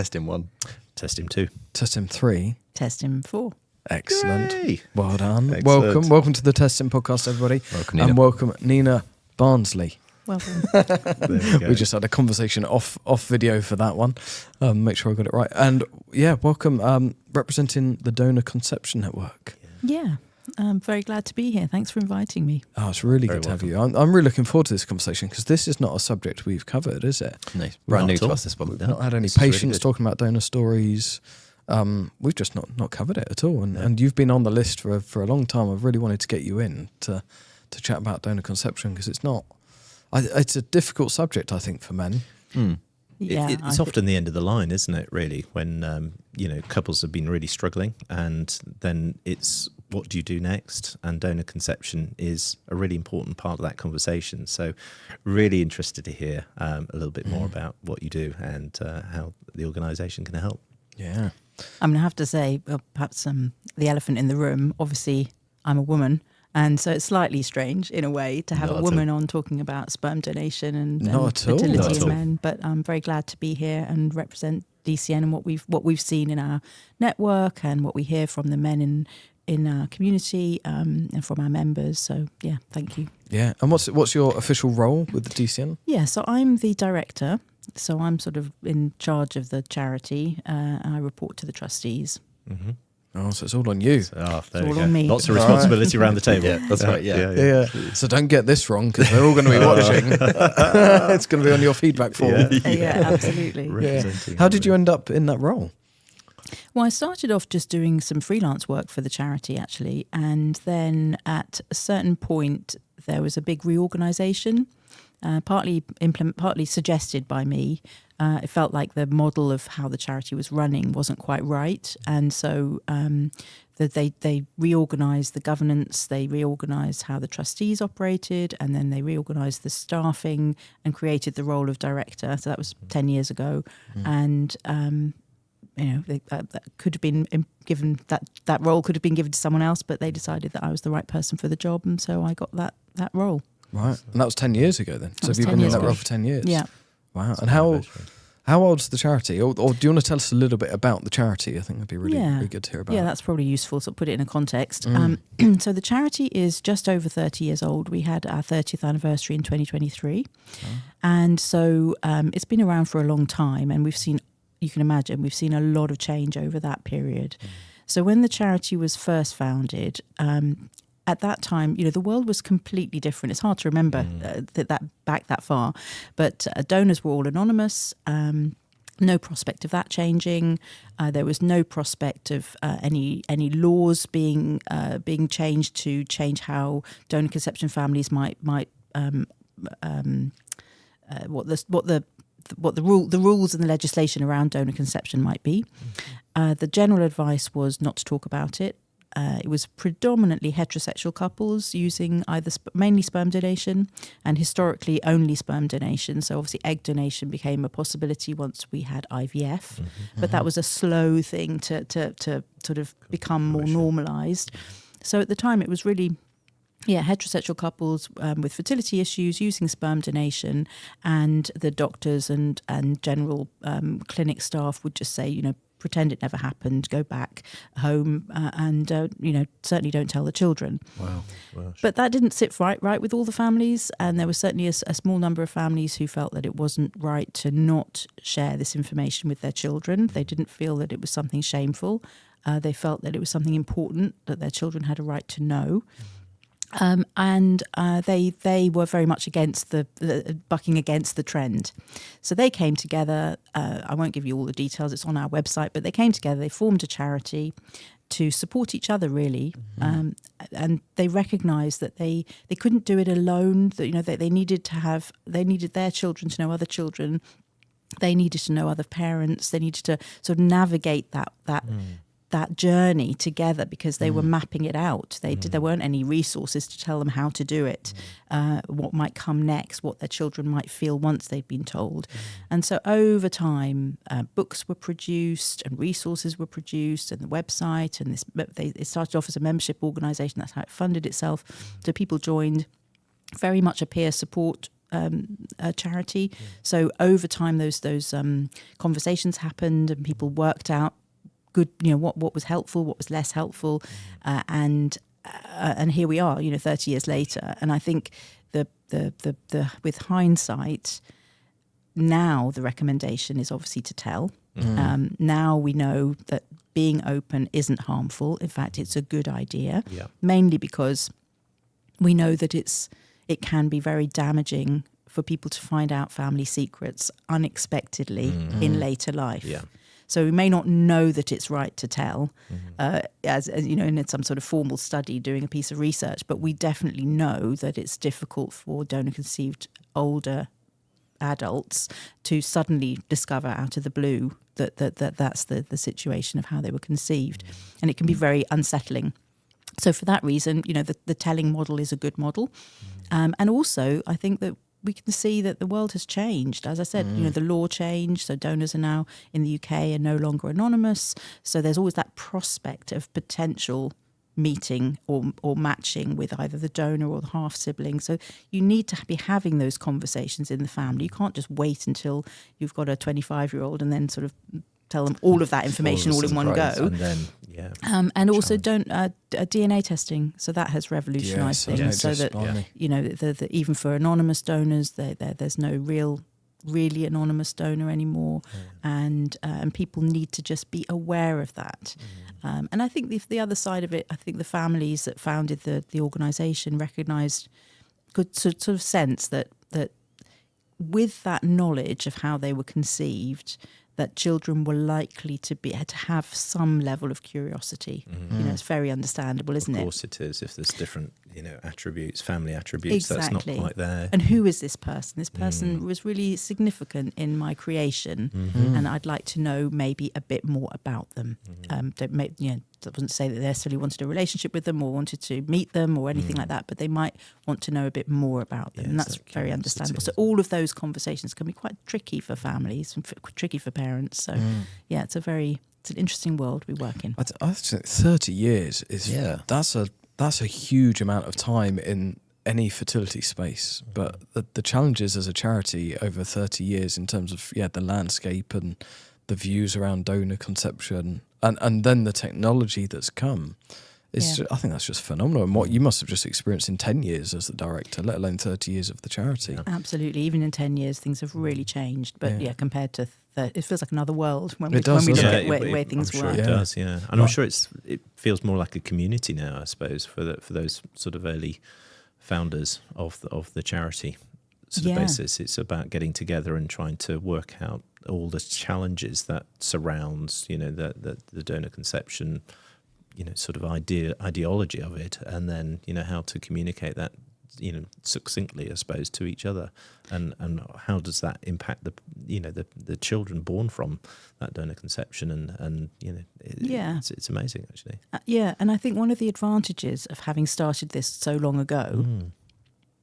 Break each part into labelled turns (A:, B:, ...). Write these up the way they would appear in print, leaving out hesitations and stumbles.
A: Testing 1.
B: Testing 2.
C: Testing 3.
D: Testing 4.
C: Excellent.
B: Yay.
C: Well done.
B: Excellent.
C: Welcome to the Testing Podcast, everybody.
A: Welcome, Nina.
C: And welcome, Nina Barnsley.
D: Welcome.
B: There we go.
C: We just had a conversation off video for that one. Make sure I got it right. And yeah, welcome, representing the Donor Conception Network.
D: Yeah, I'm very glad to be here. Thanks for inviting me.
C: Oh, it's really
B: Very
C: good to have you. I'm really looking forward to this conversation because this is not a subject we've covered, is it?
A: No, brand
B: Not
A: new
B: at
A: to
B: all.
A: us, this one.
C: We've not had any
B: This is really
C: patients
B: good.
C: talking about donor stories. We've just not covered it at all. And you've been on the list for a long time. I've really wanted to get you in to chat about donor conception because it's not... it's a difficult subject, I think, for men.
D: Yeah,
B: It's often the end of the line, isn't it, really, when, couples have been really struggling and then it's what do you do next? And donor conception is a really important part of that conversation. So really interested to hear a little bit more about what you do and how the organisation can help.
C: Yeah.
D: I'm going to have to say, perhaps the elephant in the room, obviously I'm a woman. And so it's slightly strange in a way to have
B: Not
D: a
B: at
D: woman on talking about sperm donation and
C: Not at all.
D: fertility
B: Not at
D: in
B: all.
D: men. But I'm very glad to be here and represent DCN and what we've seen in our network and what we hear from the men in our community and from our members. So yeah, thank you.
C: Yeah. And what's your official role with the DCN?
D: Yeah, so I'm the director. So I'm sort of in charge of the charity. I report to the trustees.
B: Mm-hmm.
C: Oh, so it's all on you.
B: There
D: all
B: we go.
D: on me.
B: Lots of responsibility around the table.
A: Yeah, that's right, yeah.
C: Yeah. So don't get this wrong because they're all going to be watching. It's going to be on your feedback form.
D: Yeah, absolutely.
B: Representing
C: How did you end up in that role?
D: Well, I started off just doing some freelance work for the charity, actually. And then at a certain point, there was a big reorganisation, partly suggested by me. It felt like the model of how the charity was running wasn't quite right. And so they reorganised the governance, they reorganised how the trustees operated, and then they reorganised the staffing and created the role of director. So that was 10 years ago. And that could have been given, that role could have been given to someone else, but they decided that I was the right person for the job, and so I got that role.
C: Right. And that was 10 years ago then. So
D: was
C: have you
D: 10
C: been in
D: years
C: that
D: ago.
C: role for 10 years?
D: Yeah.
C: Wow. And how old's the charity? Or do you want to tell us a little bit about the charity? I think that'd be really good to hear about.
D: Yeah, that's probably useful. So I'll put it in a context. So the charity is just over 30 years old. We had our 30th anniversary in 2023. And so it's been around for a long time, and you can imagine, we've seen a lot of change over that period. So when the charity was first founded, at that time, the world was completely different. It's hard to remember that back that far, but donors were all anonymous. No prospect of that changing. There was no prospect of any laws being changed to change how donor conception families might what the rules and the legislation around donor conception might be. The general advice was not to talk about it. It was predominantly heterosexual couples using either mainly sperm donation and historically only sperm donation. So obviously egg donation became a possibility once we had IVF, but that was a slow thing to sort of become more normalised. So at the time it was really heterosexual couples with fertility issues using sperm donation, and the doctors and general clinic staff would just say, pretend it never happened, go back home, and certainly don't tell the children.
B: Wow.
D: But that didn't sit right with all the families, and there was certainly a small number of families who felt that it wasn't right to not share this information with their children. They didn't feel that it was something shameful. They felt that it was something important that their children had a right to know. And they were very much against the bucking against the trend. So they came together. I won't give you all the details, it's on our website, but they came together, they formed a charity to support each other, really. And they recognised that they couldn't do it alone, that they needed their children to know other children. They needed to know other parents. They needed to sort of navigate that journey together, because they were mapping it out. There weren't any resources to tell them how to do it, what might come next, what their children might feel once they'd been told. And so over time, books were produced and resources were produced, and the website, and it started off as a membership organisation. That's how it funded itself. So people joined, very much a peer support charity. So over time, those conversations happened, and people worked out what was helpful, what was less helpful, and here we are, 30 years later. And I think the with hindsight, now the recommendation is obviously to tell. Now we know that being open isn't harmful. In fact, it's a good idea, mainly because we know that it can be very damaging for people to find out family secrets unexpectedly in later life. Yeah. So we may not know that it's right to tell, as in some sort of formal study doing a piece of research, but we definitely know that it's difficult for donor-conceived older adults to suddenly discover out of the blue that's the situation of how they were conceived. And it can be very unsettling. So for that reason, the telling model is a good model. And also, I think that we can see that the world has changed. As I said, the law changed. So donors are now in the UK are no longer anonymous. So there's always that prospect of potential meeting or matching with either the donor or the half sibling. So you need to be having those conversations in the family. You can't just wait until you've got a 25-year-old and then sort of tell them all of that information all in one go.
B: And then,
D: and also DNA testing. So that has revolutionised things. So that even for anonymous donors, there's no really anonymous donor anymore, and people need to just be aware of that. And I think the other side of it, I think the families that founded the organisation recognised, could sort of sense that with that knowledge of how they were conceived, that children were likely to have some level of curiosity. It's very understandable, isn't it?
B: Of course it is. If there's different, attributes, family attributes, that's not quite there.
D: And who is this person? This person was really significant in my creation, and I'd like to know maybe a bit more about them. That doesn't say that they necessarily wanted a relationship with them or wanted to meet them or anything like that, but they might want to know a bit more about them, and that's very understandable. So all of those conversations can be quite tricky for families and tricky for parents. So it's an interesting world we work in.
C: I think 30 years is that's a huge amount of time in any fertility space. But the challenges as a charity over 30 years in terms of the landscape and the views around donor conception and then the technology that's come is I think that's just phenomenal. And what you must have just experienced in 10 years as the director, let alone 30 years of the charity.
D: Absolutely. Even in 10 years, things have really changed. But compared to it feels like another world when we look at where things
B: I'm
D: were.
B: Sure it does, And I'm sure it feels more like a community now, I suppose, for those sort of early founders of the charity sort of basis. It's about getting together and trying to work out all the challenges that surrounds, the donor conception, sort of ideology of it, and then, how to communicate that, succinctly, I suppose, to each other, and how does that impact the children born from that donor conception, and it's amazing actually.
D: And I think one of the advantages of having started this so long ago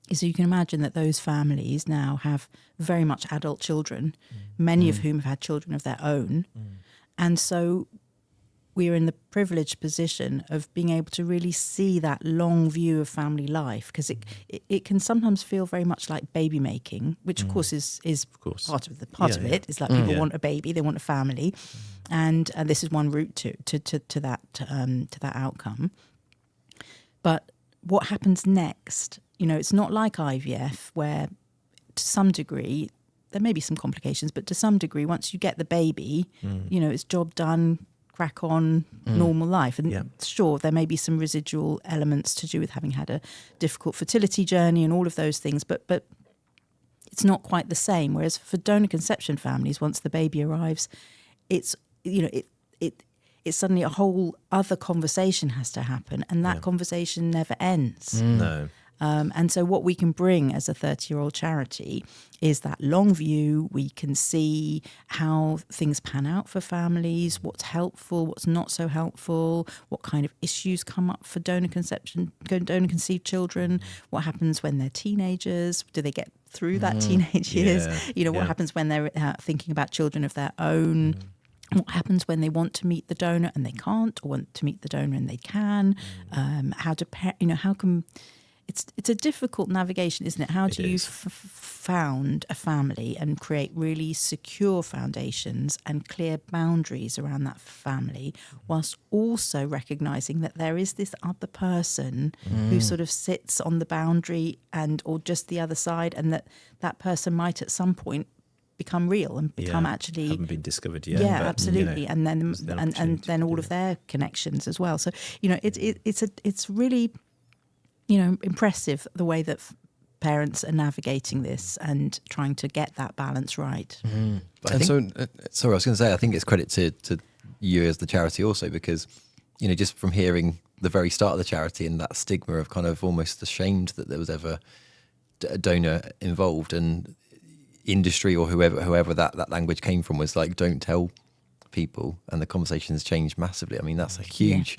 D: is you can imagine that those families now have very much adult children, many of whom have had children of their own, and so we're in the privileged position of being able to really see that long view of family life, because it can sometimes feel very much like baby making, which of course is part of it. It's like people want a baby, they want a family, and this is one route to that outcome. But what happens next? It's not like IVF, where to some degree there may be some complications, but to some degree, once you get the baby, it's job done. Crack on, normal life. And sure, there may be some residual elements to do with having had a difficult fertility journey and all of those things, but it's not quite the same. Whereas for donor conception families, once the baby arrives, it's suddenly a whole other conversation has to happen, and that conversation never ends.
B: No.
D: And so what we can bring as a 30-year-old charity is that long view. We can see how things pan out for families, what's helpful, what's not so helpful, what kind of issues come up for donor conceived children, what happens when they're teenagers, do they get through that teenage years, what happens when they're thinking about children of their own. What happens when they want to meet the donor and they can't, or want to meet the donor and they can? How can it's a difficult navigation, isn't it? How do you found a family and create really secure foundations and clear boundaries around that family, whilst also recognizing that there is this other person who sort of sits on the boundary or just the other side, and that person might at some point become real and become actually
B: haven't been discovered yet.
D: Yeah,
B: but,
D: absolutely,
B: you know,
D: and then all of their connections as well. So it's really impressive the way that parents are navigating this and trying to get that balance right.
A: But I think, sorry, I was going to say, I think it's credit to you as the charity also, because just from hearing the very start of the charity and that stigma of kind of almost ashamed that there was ever a donor involved, and industry or whoever that language came from was like, don't tell people, and the conversation's changed massively. I mean, that's a huge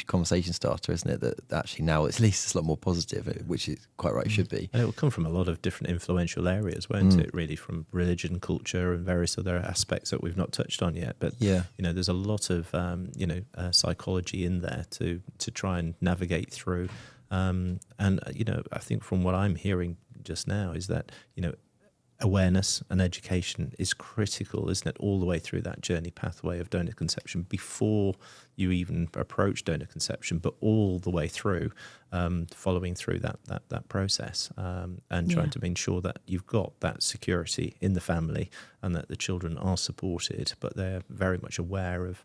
A: conversation starter, isn't it? That actually now at least it's a lot more positive, which is quite right, should be.
B: And it will come from a lot of different influential areas, won't it? Really, from religion, culture, and various other aspects that we've not touched on yet. But there's a lot of psychology in there to try and navigate through. And I think from what I'm hearing just now is that awareness and education is critical, isn't it, all the way through that journey pathway of donor conception, before you even approach donor conception, but all the way through, following through that process, and trying to make sure that you've got that security in the family and that the children are supported, but they're very much aware of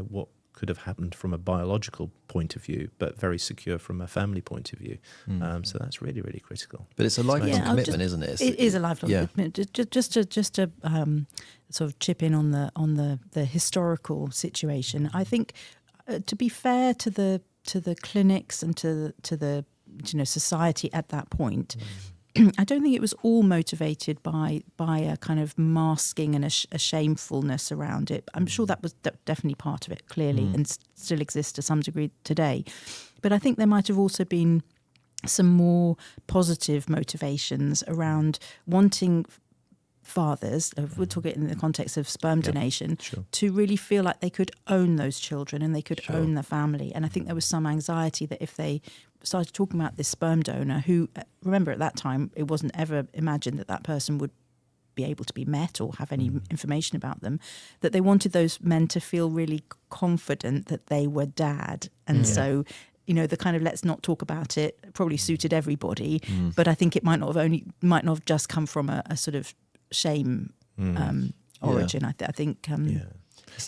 B: what could have happened from a biological point of view, but very secure from a family point of view. So that's really, really critical.
A: But it's a lifelong commitment, isn't it?
D: It is a lifelong commitment. Just to sort of chip in on the historical situation, I think to be fair to the clinics and to the society at that point, I don't think it was all motivated by a kind of masking and a shamefulness around it. I'm sure that was definitely part of it, clearly, and still exists to some degree today. But I think there might have also been some more positive motivations around wanting fathers, we'll talk it in the context of sperm donation, to really feel like they could own those children and they could own the family. And I think there was some anxiety that if they started talking about this sperm donor, who, remember at that time, it wasn't ever imagined that person would be able to be met or have any information about them, that they wanted those men to feel really confident that they were dad. And so the kind of let's not talk about it probably suited everybody, but I think it might not have just come from a sort of shame origin. I think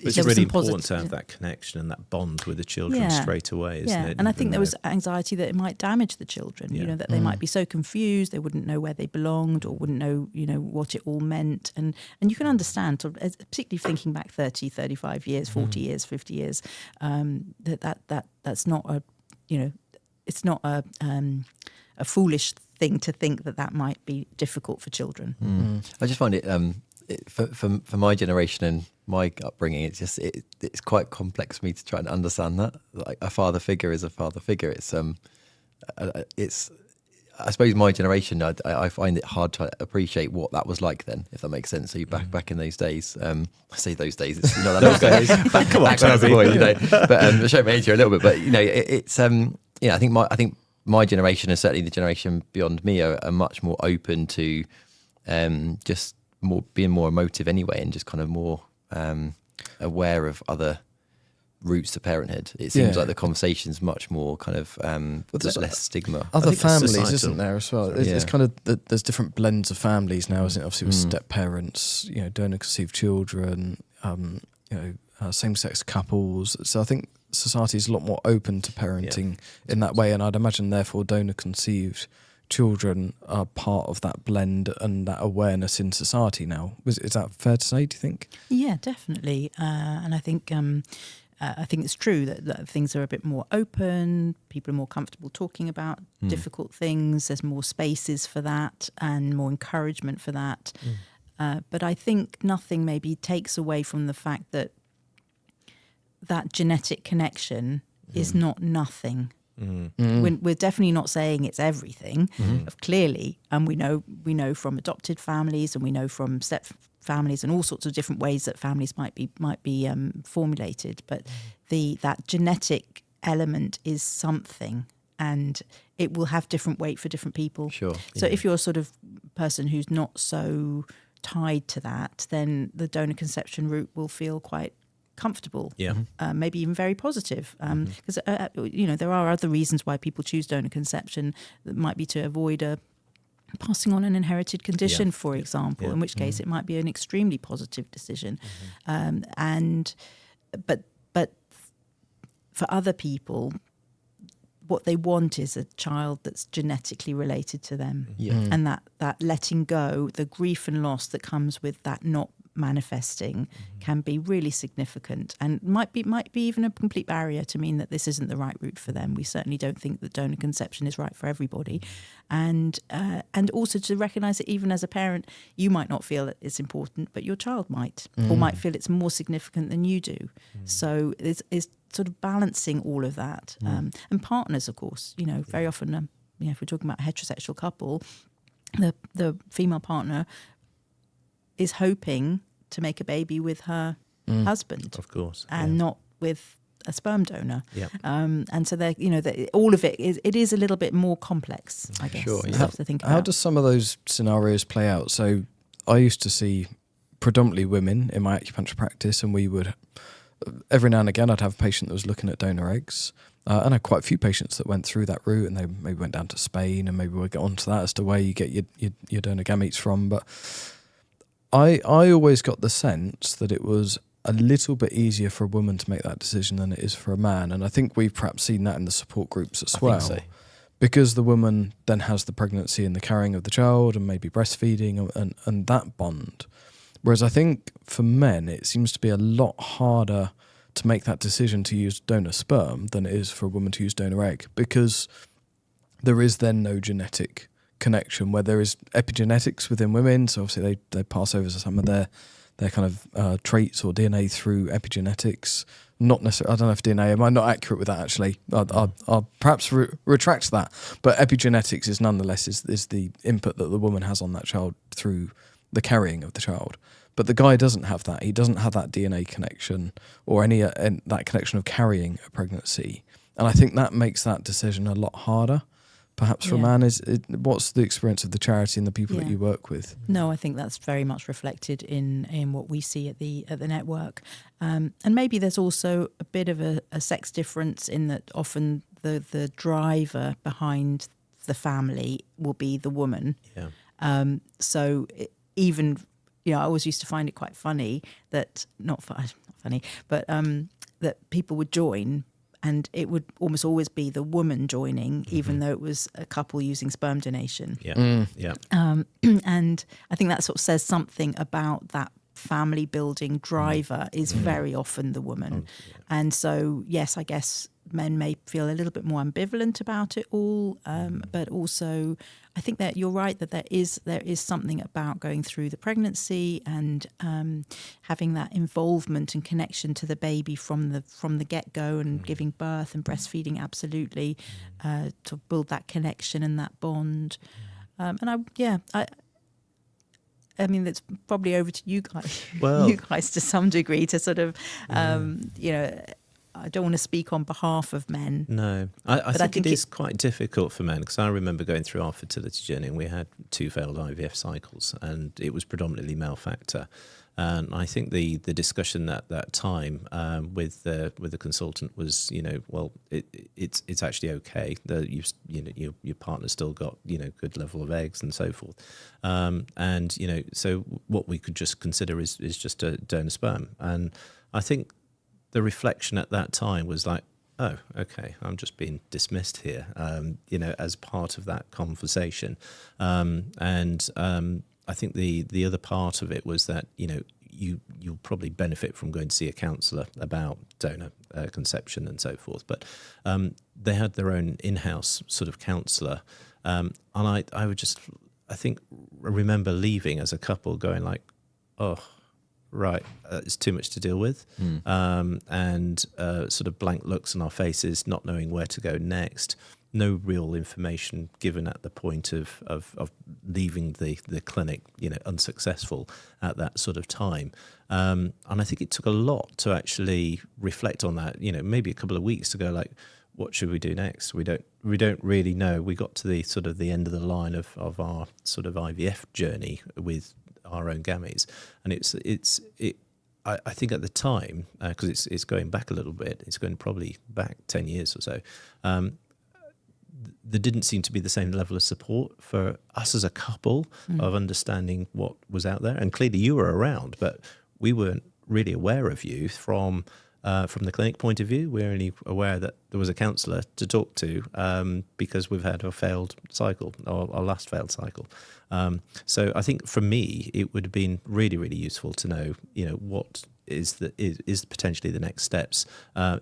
B: it's really important to have that connection and that bond with the children straight away, isn't it?
D: And I think there was anxiety that it might damage the children, that they might be so confused, they wouldn't know where they belonged or wouldn't know, what it all meant. And you can understand, particularly thinking back 30, 35 years, 40 years, 50 years, that's not it's not a foolish thing to think that might be difficult for children.
A: I just find it for my generation and my upbringing, it's quite complex for me to try and understand that. Like, a father figure is a father figure. It's I suppose my generation, I find it hard to appreciate what that was like then, if that makes sense. So you back in those days, I say those days, it's not that long ago. Come on, back when I was a boy, but I show my age here a little bit. But it's I think my generation, and certainly the generation beyond me, are much more open to just being more emotive anyway, and just kind of more aware of other routes to parenthood. It seems like the conversation's much more kind of less stigma.
C: Other families, isn't there, as well? It's kind of there's different blends of families now, isn't it? Obviously with step parents, donor conceived children, same-sex couples. So I think society is a lot more open to parenting in that way, and I'd imagine therefore donor conceived children are part of that blend and that awareness in society now. Is that fair to say, do you think?
D: Yeah, definitely. And I think it's true that things are a bit more open. People are more comfortable talking about difficult things. There's more spaces for that and more encouragement for that. But I think nothing maybe takes away from the fact that genetic connection is not nothing. We're definitely not saying it's everything, clearly, and we know from adopted families, and we know from step families, and all sorts of different ways that families might be formulated. But that genetic element is something, and it will have different weight for different people.
A: Sure.
D: So if you're a sort of person who's not so tied to that, then the donor conception route will feel quite comfortable, maybe even very positive, because there are other reasons why people choose donor conception. That might be to avoid passing on an inherited condition, for example, in which case it might be an extremely positive decision. But for other people, what they want is a child that's genetically related to them, and that letting go, the grief and loss that comes with that not manifesting can be really significant, and might be even a complete barrier to mean that this isn't the right route for them. We certainly don't think that donor conception is right for everybody, and also to recognise that even as a parent, you might not feel that it's important, but your child might, or might feel it's more significant than you do. So it's sort of balancing all of that, and partners, of course. Very often, if we're talking about a heterosexual couple, the female partner is hoping to make a baby with her husband,
B: Of course.
D: and not with a sperm donor.
B: Yeah.
D: And so all of it is a little bit more complex, I guess.
A: Sure, yeah.
D: To think about.
C: How does some of those scenarios play out? So I used to see predominantly women in my acupuncture practice, and we would, every now and again, I'd have a patient that was looking at donor eggs. And I had quite a few patients that went through that route, and they maybe went down to Spain, and maybe we'll get onto that as to where you get your donor gametes from. But I always got the sense that it was a little bit easier for a woman to make that decision than it is for a man. And I think we've perhaps seen that in the support groups as well.
A: Think so.
C: Because the woman then has the pregnancy and the carrying of the child and maybe breastfeeding and that bond. Whereas I think for men, it seems to be a lot harder to make that decision to use donor sperm than it is for a woman to use donor egg, because there is then no genetic connection, where there is epigenetics within women. So obviously they pass over some of their kind of traits or DNA through epigenetics. Not necessarily, I don't know if DNA, am I not accurate with that actually? I'll perhaps retract that. But epigenetics is nonetheless is the input that the woman has on that child through the carrying of the child. But the guy doesn't have that. He doesn't have that DNA connection or any that connection of carrying a pregnancy. And I think that makes that decision a lot harder. Perhaps for a man, what's the experience of the charity and the people that you work with?
D: No, I think that's very much reflected in what we see at the network, and maybe there's also a bit of a sex difference in that often the driver behind the family will be the woman. Yeah. So even I always used to find it quite funny that not funny, but that people would join. And it would almost always be the woman joining, even though it was a couple using sperm donation.
B: Yeah,
D: And I think that sort of says something about that family building driver is very often the woman. And so, yes, I guess men may feel a little bit more ambivalent about it all, but also I think that you're right that there is something about going through the pregnancy and having that involvement and connection to the baby from the get-go and giving birth and breastfeeding, absolutely, to build that connection and that bond. I mean, it's probably over to you guys, you guys to some degree to sort of, I don't want to speak on behalf of men.
B: No, I think it is quite difficult for men, because I remember going through our fertility journey and we had 2 failed IVF cycles, and it was predominantly male factor. And I think the discussion at that time with the consultant was, it's actually okay that your partner's still got good level of eggs and so forth, and so what we could just consider is just a donor sperm. And I think the reflection at that time was like, oh, okay, I'm just being dismissed here, as part of that conversation. I think the other part of it was that, you'll probably benefit from going to see a counsellor about donor conception and so forth. But they had their own in-house sort of counsellor. And I remember leaving as a couple going like, oh, right, it's too much to deal with, and sort of blank looks on our faces, not knowing where to go next. No real information given at the point of leaving the clinic, unsuccessful at that sort of time. And I think it took a lot to actually reflect on that, maybe a couple of weeks to go like, what should we do next? We don't really know. We got to the sort of the end of the line of our sort of IVF journey with our own gametes, and I think at the time, because it's going back a little bit, it's going probably back 10 years or so, there didn't seem to be the same level of support for us as a couple of understanding what was out there. And clearly you were around, but we weren't really aware of you from the clinic point of view. We're only aware that there was a counsellor to talk to because we've had a failed cycle, or our last failed cycle. So I think for me, it would have been really, really useful to know, what is potentially the next steps,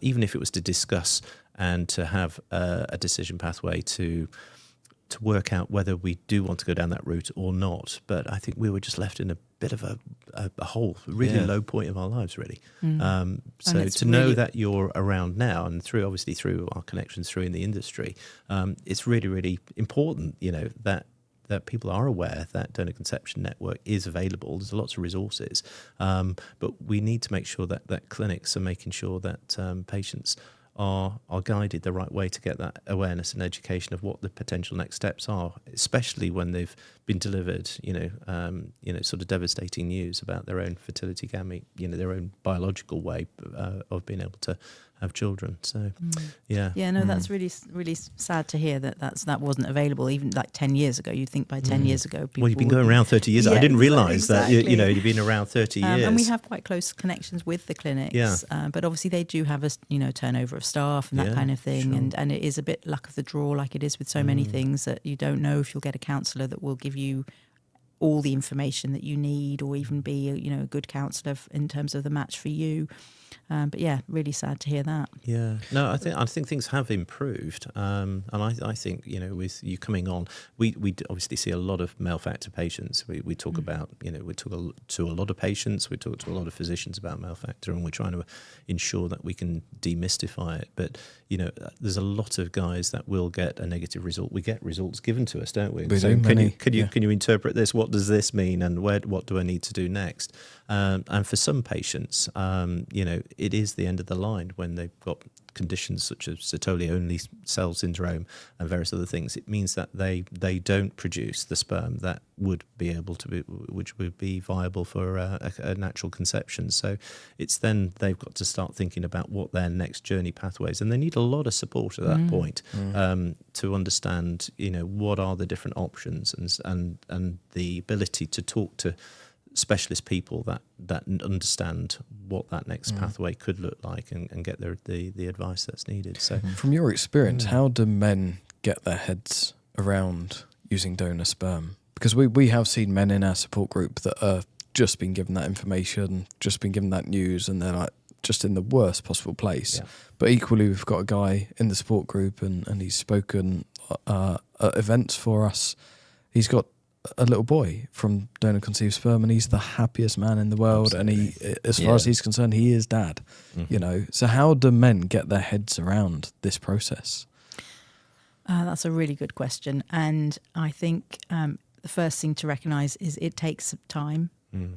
B: even if it was to discuss and to have a decision pathway to work out whether we do want to go down that route or not. But I think we were just left in a bit of a hole, really low point of our lives, really. So to know that you're around now, and through our connections through in the industry, it's really, really important, that people are aware that donor conception network is available. There's lots of resources, but we need to make sure that clinics are making sure that patients are guided the right way to get that awareness and education of what the potential next steps are, especially when they've been delivered, sort of devastating news about their own fertility gamete, their own biological way of being able to have children. So,
D: that's really, really sad to hear that wasn't available even like 10 years ago. You'd think by 10 years ago, people
B: you've been going around 30 years. I didn't realise that you've been around 30 years.
D: And we have quite close connections with the clinics. But obviously they do have a turnover of staff and that kind of thing. Sure. And it is a bit luck of the draw, like it is with so many things, that you don't know if you'll get a counsellor that will give you all the information that you need, or even be a good counsellor in terms of the match for you. But really sad to hear that.
B: Yeah, no, I think things have improved, and I think with you coming on, we obviously see a lot of male factor patients. We talk about we talk to a lot of patients, we talk to a lot of physicians about male factor, and we're trying to ensure that we can demystify it. But there's a lot of guys that will get a negative result. We get results given to us, don't we? So can you interpret this? What does this mean? And what do I need to do next? And for some patients, it is the end of the line when they've got conditions such as Sertoli-only cell syndrome and various other things. It means that they don't produce the sperm that would be able to be, which would be viable for a natural conception. So it's then they've got to start thinking about what their next journey pathways, and they need a lot of support at that point to understand, what are the different options and the ability to talk to specialist people that understand what that next pathway could look like and get the advice that's needed. So,
C: from your experience, how do men get their heads around using donor sperm? Because we have seen men in our support group that have just been given that information, just been given that news, and they're like just in the worst possible place. Yeah. But equally, we've got a guy in the support group, and he's spoken at events for us. He's got a little boy from donor conceived sperm, and he's the happiest man in the world. Absolutely. And he, as far as he's concerned, he is dad. So how do men get their heads around this process?
D: That's a really good question, and I think the first thing to recognise is it takes time.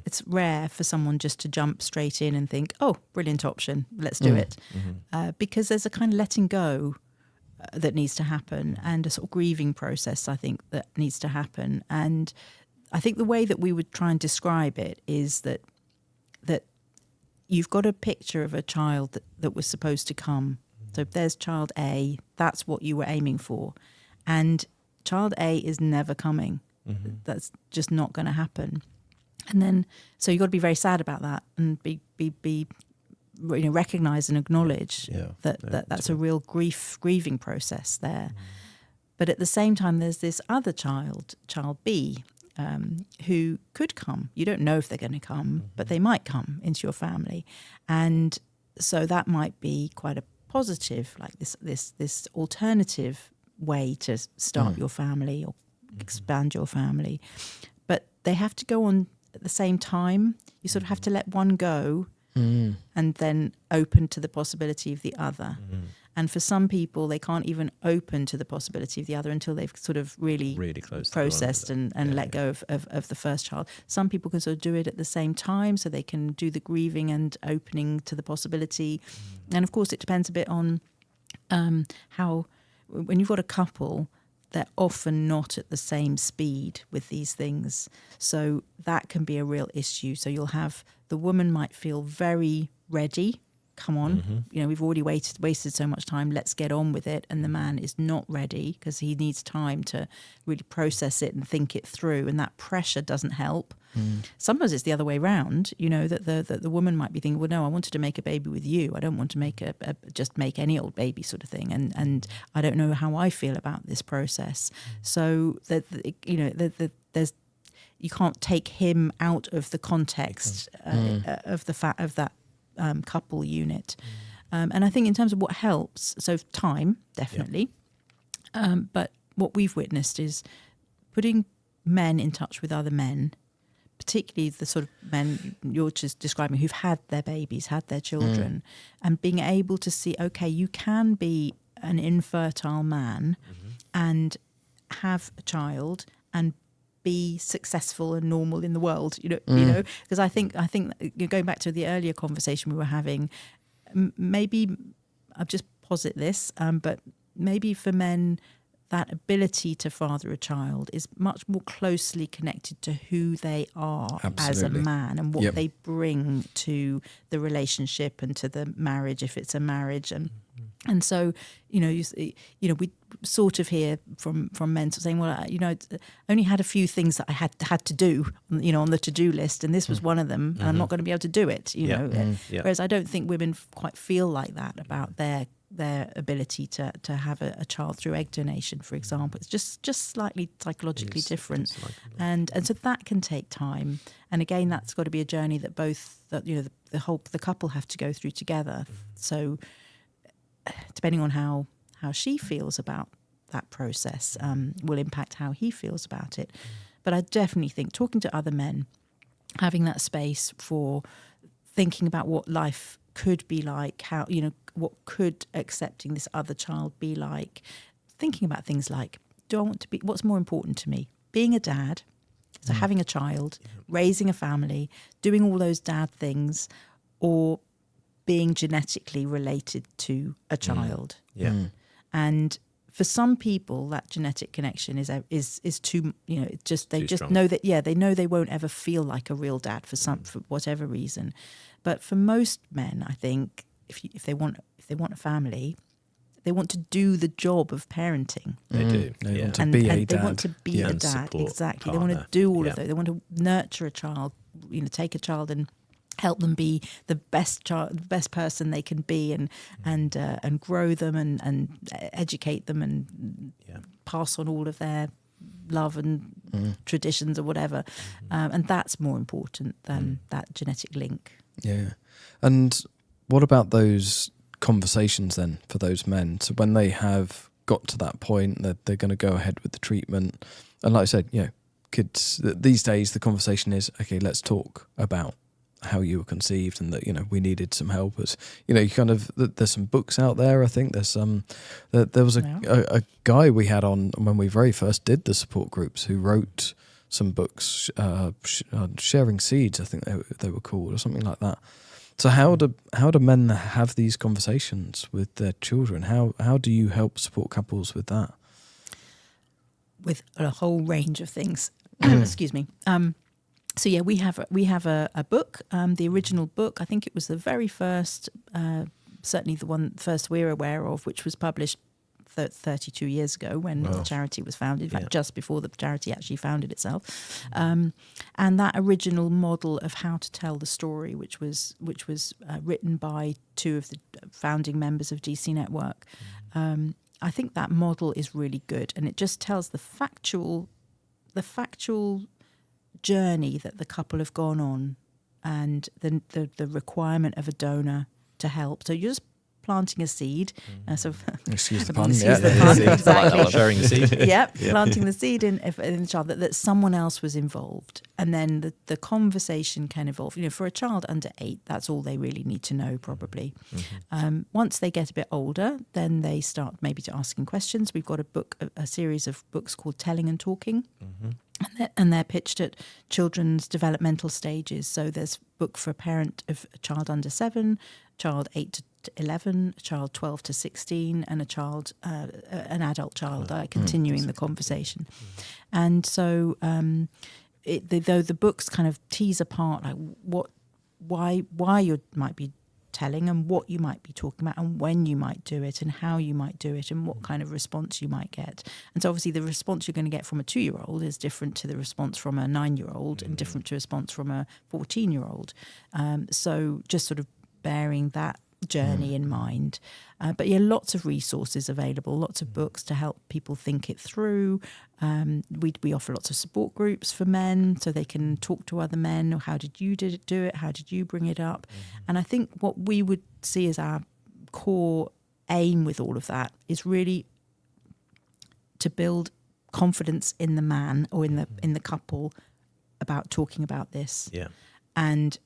D: It's rare for someone just to jump straight in and think, oh, brilliant option, let's do it, because there's a kind of letting go that needs to happen, and a sort of grieving process, I think, that needs to happen. And I think the way that we would try and describe it is that you've got a picture of a child that was supposed to come. So if there's child A, that's what you were aiming for. And child A is never coming. That's just not going to happen. And then, so you've got to be very sad about that and be recognise and acknowledge that's a real grieving process there. But at the same time, there's this other child B, who could come. You don't know if they're going to come, but they might come into your family, and so that might be quite a positive, like this alternative way to start your family or expand your family. But they have to go on at the same time. You sort of have to let one go. And then open to the possibility of the other. And for some people, they can't even open to the possibility of the other until they've sort of really processed and let go of the first child. Some people can sort of do it at the same time, so they can do the grieving and opening to the possibility. And of course, it depends a bit on how when you've got a couple, they're often not at the same speed with these things. So that can be a real issue. So you'll have the woman might feel very ready. Come on, we've already wasted so much time. Let's get on with it. And the man is not ready because he needs time to really process it and think it through. And that pressure doesn't help. Sometimes it's the other way around, that the woman might be thinking, well, no, I wanted to make a baby with you. I don't want to make just make any old baby sort of thing. And I don't know how I feel about this process. So there's you can't take him out of the context of that couple unit. And I think in terms of what helps, so time, definitely. But what we've witnessed is putting men in touch with other men, particularly the sort of men you're just describing who've had their babies, had their children, and being able to see, okay, you can be an infertile man and have a child and be successful and normal in the world, because I think going back to the earlier conversation we were having, maybe I'll just posit this, but maybe for men that ability to father a child is much more closely connected to who they are as a man and what they bring to the relationship and to the marriage, if it's a marriage. And so, we sort of hear from men sort of saying, well, I only had a few things that I had to do, on the to-do list, and this was one of them, and I'm not going to be able to do it, Whereas I don't think women quite feel like that about their ability to have a child through egg donation, for example. It's just slightly psychologically different, and so that can take time. And again, that's got to be a journey that both the couple have to go through together. So depending on how she feels about that process will impact how he feels about it. But I definitely think talking to other men, having that space for thinking about what life could be like, how, what could accepting this other child be like, thinking about things like, do I want to be, what's more important to me? Being a dad, so having a child, raising a family, doing all those dad things, or being genetically related to a child. And for some people, that genetic connection is too, they know that, they know they won't ever feel like a real dad for whatever reason. But for most men, I think if they want a family, they want to do the job of parenting.
B: They do.
C: They want to be a dad.
D: They want to be a dad, exactly. They want to do all of those. They want to nurture a child, take a child and help them be the best person they can be, and grow them and educate them and pass on all of their love and traditions or whatever. And that's more important than that genetic link.
C: Yeah. And what about those conversations then for those men? So when they have got to that point that they're going to go ahead with the treatment, and like I said, kids these days, the conversation is, okay, let's talk about how you were conceived and that, we needed some help. As you kind of, there's some books out there. I think there's there was a guy we had on when we very first did the support groups who wrote some books, Sharing Seeds, I think they were called, or something like that. So how do men have these conversations with their children? How do you help support couples with that?
D: With a whole range of things. Excuse me. So we have a book, the original book. I think it was the very first, certainly the one first we're aware of, which was published 32 years ago when the charity was founded. In fact, just before the charity actually founded itself. And that original model of how to tell the story, which was written by two of the founding members of DC Network. I think that model is really good, and it just tells the factual journey that the couple have gone on, and the requirement of a donor to help. So you're just planting a seed.
C: Excuse the pun.
D: Exactly.
B: Sharing the seed.
D: Planting the seed in the child that someone else was involved, and then the conversation can evolve. For a child under 8, that's all they really need to know, probably. Once they get a bit older, then they start maybe to asking questions. We've got a series of books called Telling and Talking. And they're pitched at children's developmental stages. So there's a book for a parent of a child under 7, child 8 to to 11, a child 12 to 16, and an adult child, continuing the conversation. And so though the books kind of tease apart like why you might be telling and what you might be talking about and when you might do it and how you might do it and what kind of response you might get. And so obviously the response you're going to get from a 2-year-old is different to the response from a 9-year-old and different to a response from a 14-year-old. So just sort of bearing that journey in mind. But yeah, lots of resources available, lots of books to help people think it through. We offer lots of support groups for men so they can talk to other men. Or how did you do it? How did you bring it up? And I think what we would see as our core aim with all of that is really to build confidence in the man or in the couple about talking about this.
B: Yeah.
D: And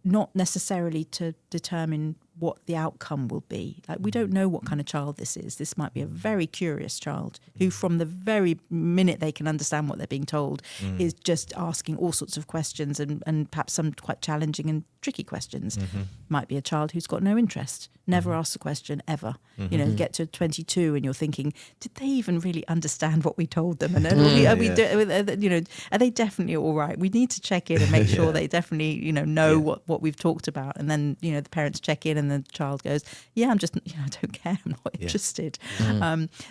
D: not necessarily to determine what the outcome will be. Like, we don't know what kind of child this is. This might be a very curious child who, from the very minute they can understand what they're being told, is just asking all sorts of questions and perhaps some quite challenging and tricky questions. Might be a child who's got no interest, never asks a question ever. You know, get to 22 and you're thinking, did they even really understand what we told them? And are they definitely all right? We need to check in and make sure they definitely, know what we've talked about. And then, the parents check in and the child goes, I'm just, I don't care, I'm not interested.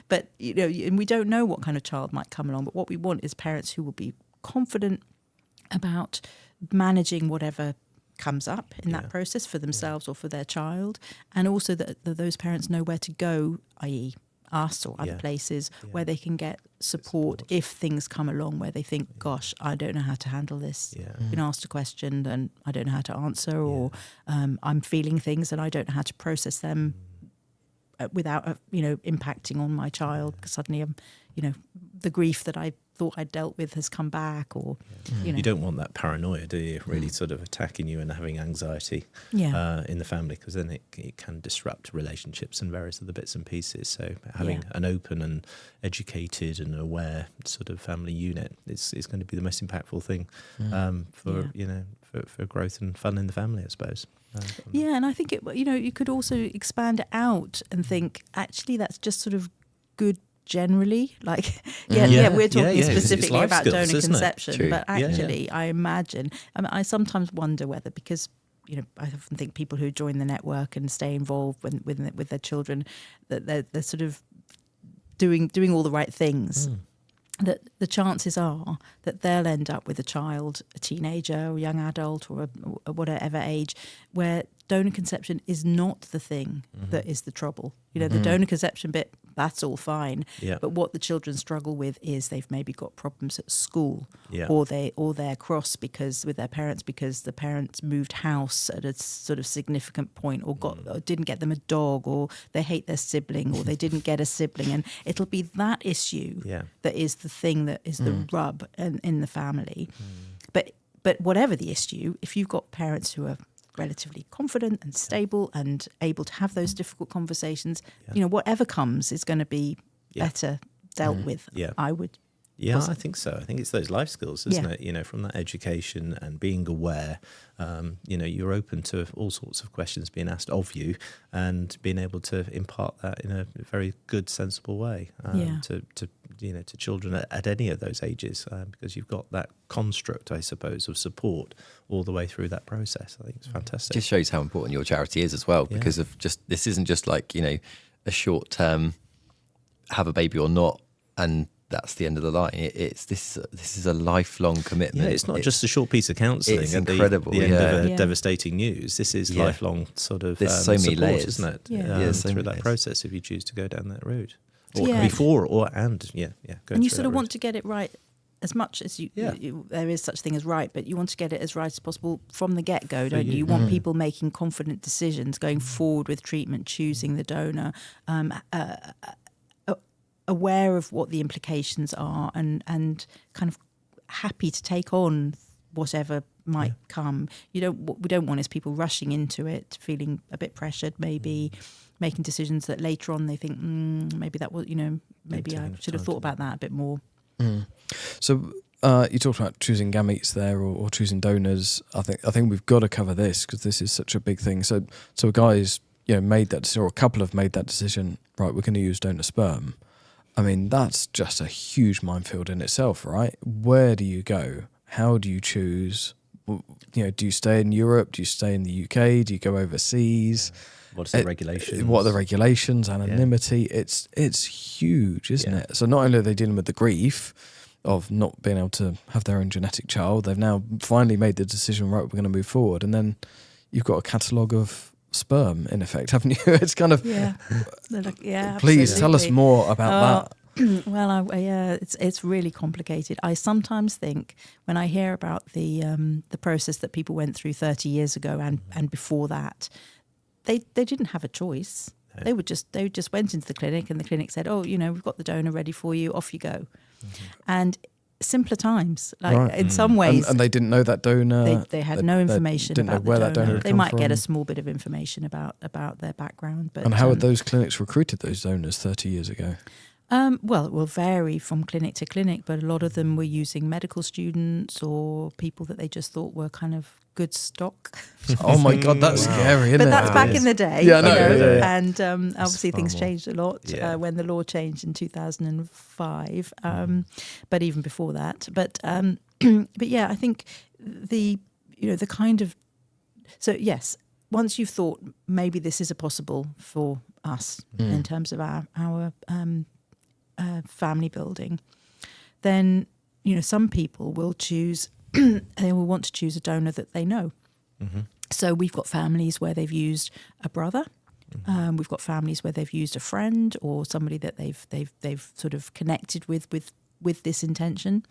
D: But, and we don't know what kind of child might come along. But what we want is parents who will be confident about managing whatever comes up in that process for themselves or for their child, and also that those parents know where to go, i.e. us or other places where they can get support if things come along where they think, gosh, I don't know how to handle this. Been asked a question and I don't know how to answer, or I'm feeling things and I don't know how to process them without impacting on my child, because suddenly I'm the grief that I thought I'd dealt with has come back, or
B: you don't want that paranoia, do you? Really sort of attacking you and having anxiety in the family, because then it can disrupt relationships and various other bits and pieces. So having an open and educated and aware sort of family unit is going to be the most impactful thing for growth and fun in the family, I suppose.
D: And I think you could also expand it out and think, actually that's just sort of good generally, like we're talking specifically about
B: skills,
D: donor conception,
B: True.
D: but actually I imagine, I sometimes wonder whether, because I often think people who join the network and stay involved with their children, that they're sort of doing all the right things, that the chances are that they'll end up with a child, a teenager or a young adult or a whatever age, where donor conception is not the thing that is the trouble. The donor conception bit, that's all fine. But what the children struggle with is they've maybe got problems at school, or they're cross with their parents because the parents moved house at a sort of significant point, or didn't get them a dog, or they hate their sibling, or they didn't get a sibling, and it'll be that issue that is the thing that is the rub in the family. But whatever the issue, if you've got parents who are relatively confident and stable and able to have those difficult conversations, whatever comes is going to be better dealt with. I would.
B: I think so. I think it's those life skills, isn't it? From that education and being aware, you're open to all sorts of questions being asked of you, and being able to impart that in a very good, sensible way to children at any of those ages, because you've got that construct, I suppose, of support all the way through that process. I think it's fantastic.
A: Just shows how important your charity is as well, because of this isn't just like a short term have a baby or not and that's the end of the line. This is a lifelong commitment.
B: Yeah, it's not just a short piece of counselling.
A: It's incredible.
B: The end of devastating news. This is lifelong sort of
A: there's so many
B: support,
A: layers,
B: isn't it?
A: Through
B: that process, if you choose to go down that route, or
D: Yeah.
B: before, or and yeah,
D: and you sort of want to get it right as much as you there is such thing as right, but you want to get it as right as possible from the get-go, don't you? You want people making confident decisions, going forward with treatment, choosing the donor, aware of what the implications are, and kind of happy to take on whatever might come. What we don't want is people rushing into it, feeling a bit pressured, maybe making decisions that later on they think, maybe that was, maybe I should have thought about that a bit more.
C: So you talked about choosing gametes there, or choosing donors. I think we've got to cover this because this is such a big thing. So a guy's made that decision, or a couple have made that decision, right, we're going to use donor sperm. I mean, that's just a huge minefield in itself, right? Where do you go? How do you choose? Do you stay in Europe? Do you stay in the UK? Do you go overseas?
B: What's the regulations?
C: What are the regulations? Anonymity. Yeah. It's huge, isn't it? So not only are they dealing with the grief of not being able to have their own genetic child, they've now finally made the decision, right, we're going to move forward. And then you've got a catalogue of sperm, in effect, haven't you? It's kind of...
D: Yeah.
C: Please tell us more about that.
D: Well, it's really complicated. I sometimes think when I hear about the process that people went through 30 years ago and before that, they didn't have a choice. No. They just went into the clinic, and the clinic said, "Oh, we've got the donor ready for you. Off you go." Mm-hmm. And simpler times, in some ways,
C: and they didn't know that donor.
D: They had no information about
C: where
D: the donor.
C: That donor
D: they might get a small bit of information about their background. But
C: and how had those clinics recruited those donors 30 years ago?
D: Well, it will vary from clinic to clinic, but a lot of them were using medical students or people that they just thought were kind of good stock.
C: Oh my God, that's scary, isn't it?
D: But that's back in the day.
C: Yeah, yeah.
D: And obviously things changed a lot when the law changed in 2005. But even before that. But yeah, I think the kind of... So yes, once you've thought maybe this is a possible for us in terms of our family building, then some people will choose they will want to choose a donor that they know. Mm-hmm. So we've got families where they've used a brother. Mm-hmm. We've got families where they've used a friend or somebody that they've sort of connected with this intention.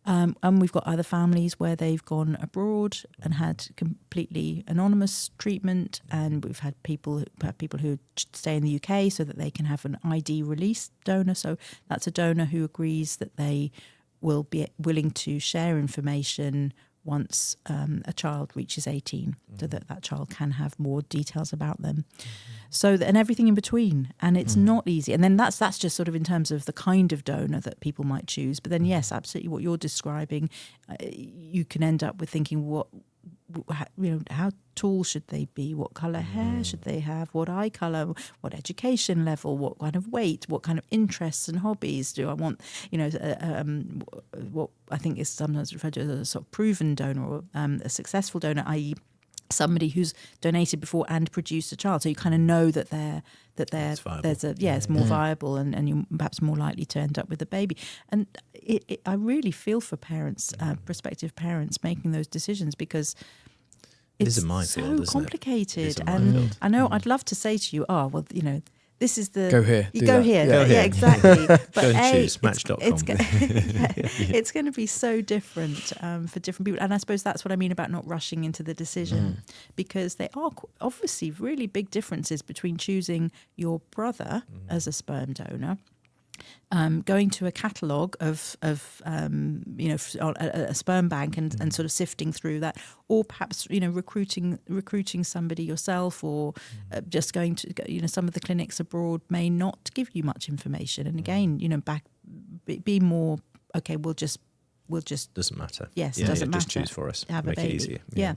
D: Mm-hmm. And we've got other families where they've gone abroad and had completely anonymous treatment, and we've had people who stay in the UK so that they can have an ID release donor. So that's a donor who agrees that they will be willing to share information once a child reaches 18, so that child can have more details about them. So and everything in between, and it's not easy. And then that's just sort of in terms of the kind of donor that people might choose. But then yes, absolutely, what you're describing, you can end up with thinking how tall should they be, what colour hair should they have, what eye colour, what education level, what kind of weight, what kind of interests and hobbies do I want, what I think is sometimes referred to as a sort of proven donor or a successful donor, i.e. somebody who's donated before and produced a child, so you kind of know that it's more viable and you're perhaps more likely to end up with a baby. And I really feel for parents, prospective parents, making those decisions, because it's so complicated. And I know I'd love to say to you, this is the...
C: Go here.
D: You go here. Yeah, exactly. But
B: go and choose Match.com.
D: It's going to be so different for different people. And I suppose that's what I mean about not rushing into the decision, because there are obviously really big differences between choosing your brother as a sperm donor, going to a catalogue of a sperm bank and sort of sifting through that, or perhaps recruiting somebody yourself, or just going to some of the clinics abroad may not give you much information. And again, be more okay. We'll just
B: doesn't matter.
D: Yes, doesn't matter.
B: Just choose for us.
D: Have
B: Make
D: a baby.
B: It easier.
D: Yeah.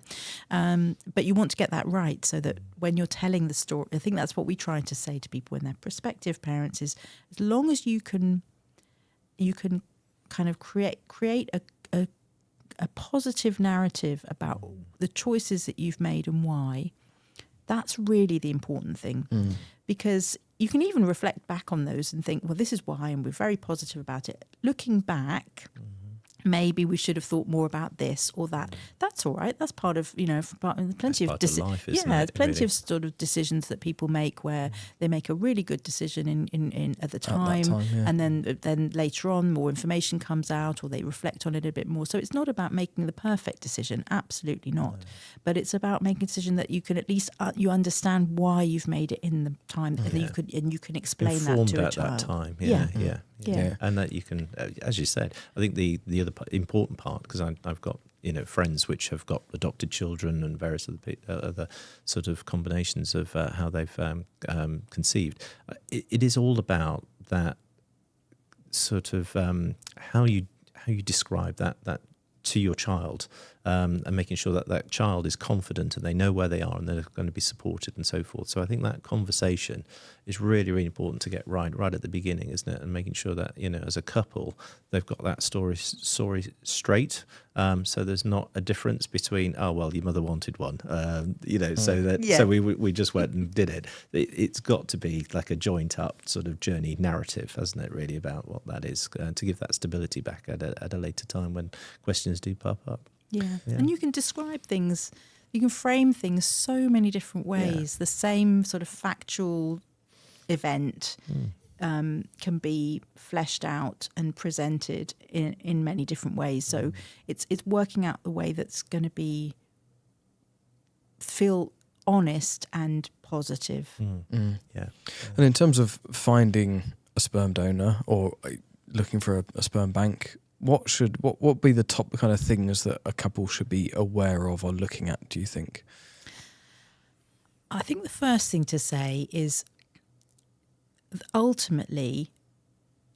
D: But you want to get that right, so that when you're telling the story, I think that's what we try to say to people when they're prospective parents is, as long as you can kind of create a positive narrative about the choices that you've made and why. That's really the important thing, because you can even reflect back on those and think, well, this is why, and we're very positive about it. Looking back, maybe we should have thought more about this or that. That's all right. That's part of, plenty of decisions. Yeah, there's plenty of sort of decisions that people make where they make a really good decision in at the time, and then later on more information comes out, or they reflect on it a bit more. So it's not about making the perfect decision, absolutely not. But it's about making a decision that you can at least you understand why you've made it in the time, and you can explain
B: informed
D: that to a
B: at
D: child.
B: that time.
D: Yeah.
B: And that you can, as you said, I think the other important part, because I've got friends which have got adopted children and various other sort of combinations of how they've conceived. It is all about that sort of how you describe that to your child, and making sure that that child is confident and they know where they are and they're going to be supported and so forth. So I think that conversation is really, really important to get right at the beginning, isn't it? And making sure that, as a couple, they've got that story straight. So there's not a difference between, oh, well, your mother wanted one, so we just went and did it. It's got to be like a joint up sort of journey narrative, hasn't it, really, about what that is, to give that stability back at a later time when questions do pop up.
D: Yeah. And you can describe things, you can frame things so many different ways. The same sort of factual event can be fleshed out and presented in many different ways. So it's working out the way that's going to feel honest and positive.
B: Yeah.
C: And in terms of finding a sperm donor or looking for a sperm bank, what would be the top kind of things that a couple should be aware of or looking at, do you think?
D: I think the first thing to say is ultimately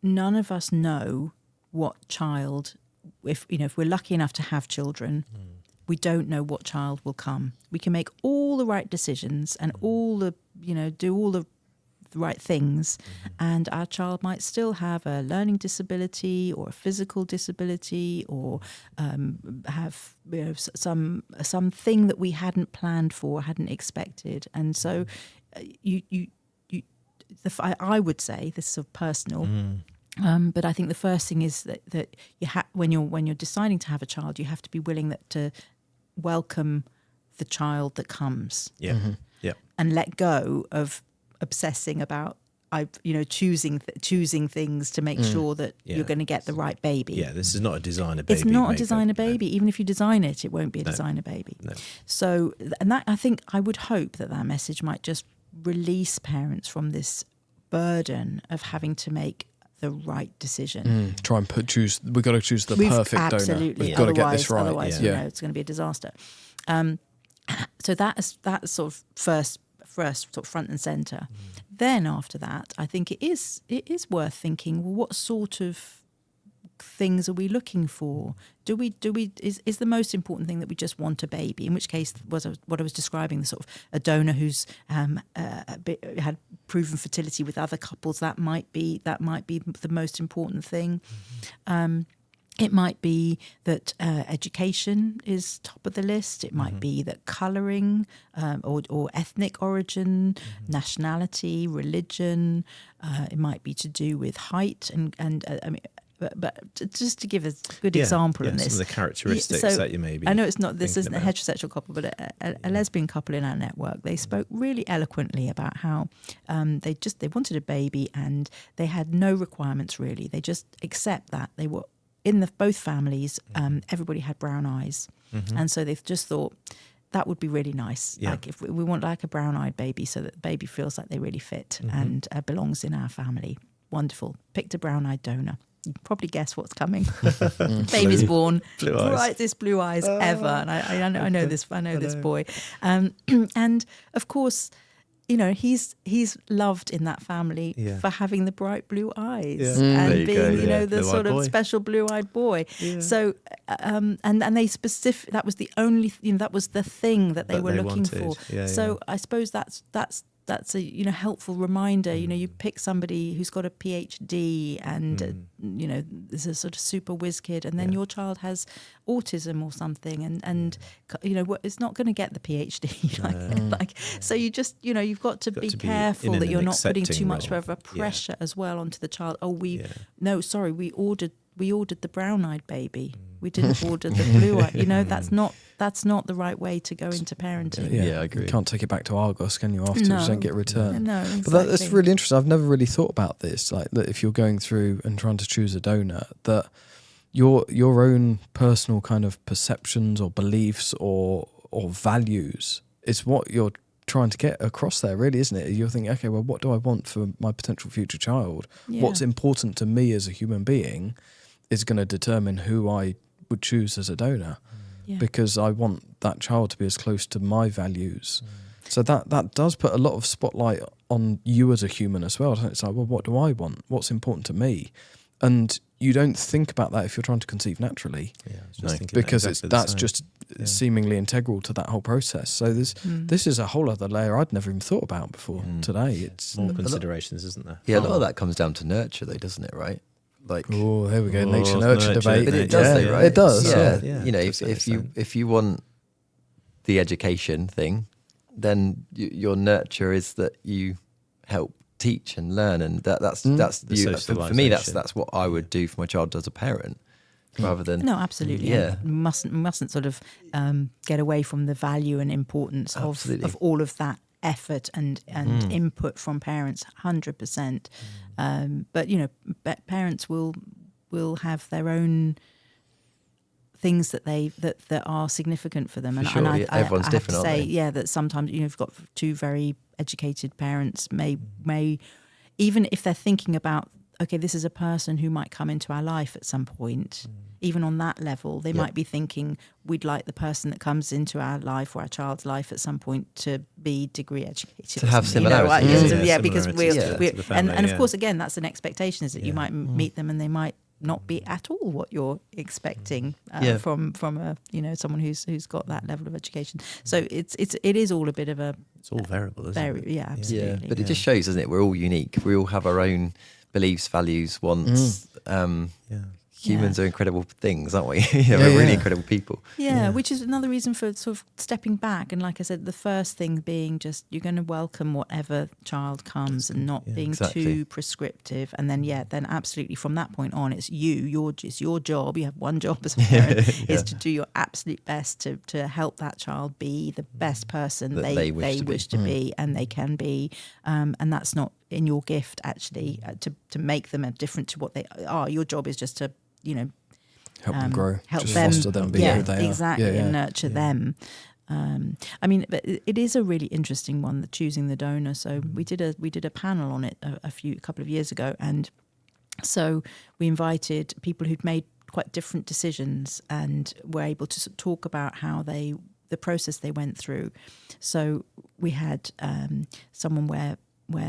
D: none of us know what child, if we're lucky enough to have children, we don't know what child will come. We can make all the right decisions and all the, do all the right things, and our child might still have a learning disability or a physical disability or have something that we hadn't planned for, hadn't expected. And so I would say, this is sort of personal, but I think the first thing is that when you're deciding to have a child, you have to be willing to welcome the child that comes. And let go of obsessing about choosing things to make sure that you're going to get the right baby.
B: Yeah, this is not a designer baby.
D: It's not a designer baby. Even if you design it, it won't be a designer baby.
B: No.
D: So, and that, I think, I would hope that message might just release parents from this burden of having to make the right decision.
C: Try and we've got to choose the perfect
D: donor.
C: We've got to get this right.
D: Otherwise, it's going to be a disaster. So that's sort of first sort of front and centre. Then after that, I think it is worth thinking, well, what sort of things are we looking for? Is the most important thing that we just want a baby? In which case, what I was describing, the sort of a donor who's had proven fertility with other couples, that might be the most important thing. It might be that education is top of the list. It might be that colouring or ethnic origin, nationality, religion. It might be to do with height and I mean. But just to give a good example in this,
B: some of the characteristics that you may be.
D: I know this isn't a heterosexual couple, but a lesbian couple in our network. They spoke really eloquently about how they wanted a baby and they had no requirements really. They just accept that they were in both families. Everybody had brown eyes, and so they've just thought that would be really nice.
B: Yeah.
D: Like if we want like a brown-eyed baby, so that the baby feels like they really fit and belongs in our family. Wonderful. Picked a brown-eyed donor. You can probably guess what's coming. Baby's born, brightest blue eyes ever, and I know this boy, and of course, he's loved in that family for having the bright blue eyes and being the sort of special blue-eyed boy. Yeah. So and they that was the only that was the thing that they were looking for. So I suppose that's a helpful reminder. You pick somebody who's got a PhD and is a sort of super whiz kid, and then your child has autism or something, and it's not going to get the PhD. So you just you've got to be careful that you're not putting too much of a pressure as well onto the child. Oh, we ordered the brown-eyed baby. We didn't order the blue-eyed. That's not the right way to go into parenting.
C: Yeah, I agree. You can't take it back to Argos, can you? Afterwards, don't get returned.
D: No, exactly.
C: But that's really interesting. I've never really thought about this. Like that, if you're going through and trying to choose a donor, that your own personal kind of perceptions or beliefs or values is what you're trying to get across there, really, isn't it? You're thinking, okay, well, what do I want for my potential future child? Yeah. What's important to me as a human being is going to determine who I would choose as a donor. Yeah. Because I want that child to be as close to my values. So that does put a lot of spotlight on you as a human as well. It's like, well, what do I want? What's important to me? And you don't think about that if you're trying to conceive naturally.
B: Yeah, I was just thinking
C: because
B: exactly
C: that's just seemingly integral to that whole process. So this is a whole other layer I'd never even thought about before today. It's
B: More considerations, isn't there?
A: Yeah, a lot of that comes down to nurture, though, doesn't it? Right? Like,
C: oh, here we go,
B: Oh,
C: nature nurture debate.
A: but it does, though, right?
C: It does.
A: Yeah,
B: Yeah,
A: you know,
B: to a certain extent.
A: if you want the education thing, then your nurture is that you help teach and learn, and that's
B: The
A: for me. That's
B: socialisation.
A: what I would do for my child as a parent, rather than
D: No, absolutely.
A: Yeah.
D: And mustn't sort of get away from the value and importance of all of that effort and input from parents. 100%. But you know, parents will have their own things that are significant for them.
A: For sure,
D: and
A: yeah, everyone's
D: I
A: different,
D: have to
A: aren't
D: say,
A: they?
D: yeah, that sometimes you've got two very educated parents may even if they're thinking about, okay, this is a person who might come into our life at some point. Even on that level, they might be thinking we'd like the person that comes into our life or our child's life at some point to be degree educated.
A: To have
D: or something,
A: similarities.
D: because
B: Similarities
D: we're
B: to the family,
D: and of course, again, that's an expectation, is that you might meet them and they might not be at all what you're expecting from a someone who's got that level of education. So it is all a bit of a
B: It's all variable, isn't it?
D: absolutely.
A: Yeah, but it just shows, doesn't it? We're all unique. We all have our own beliefs, values, wants. Humans are incredible things, aren't we? We're really incredible people.
D: Yeah, which is another reason for sort of stepping back. And like I said, the first thing being just you're going to welcome whatever child comes and not being too prescriptive. And then, then absolutely from that point on, it's your job. You have one job as a parent is to do your absolute best to help that child be the best person
A: That
D: they
A: wish to
D: be and they can be. And that's not in your gift, actually, to make them different to what they are. Your job is just to
C: help them grow,
D: help
C: just
D: them
C: foster them, be who they are.
D: exactly, and nurture them. I mean, but it is a really interesting one, the choosing the donor. So we did a panel on it a couple of years ago, and so we invited people who'd made quite different decisions and were able to talk about how the process they went through. So we had someone where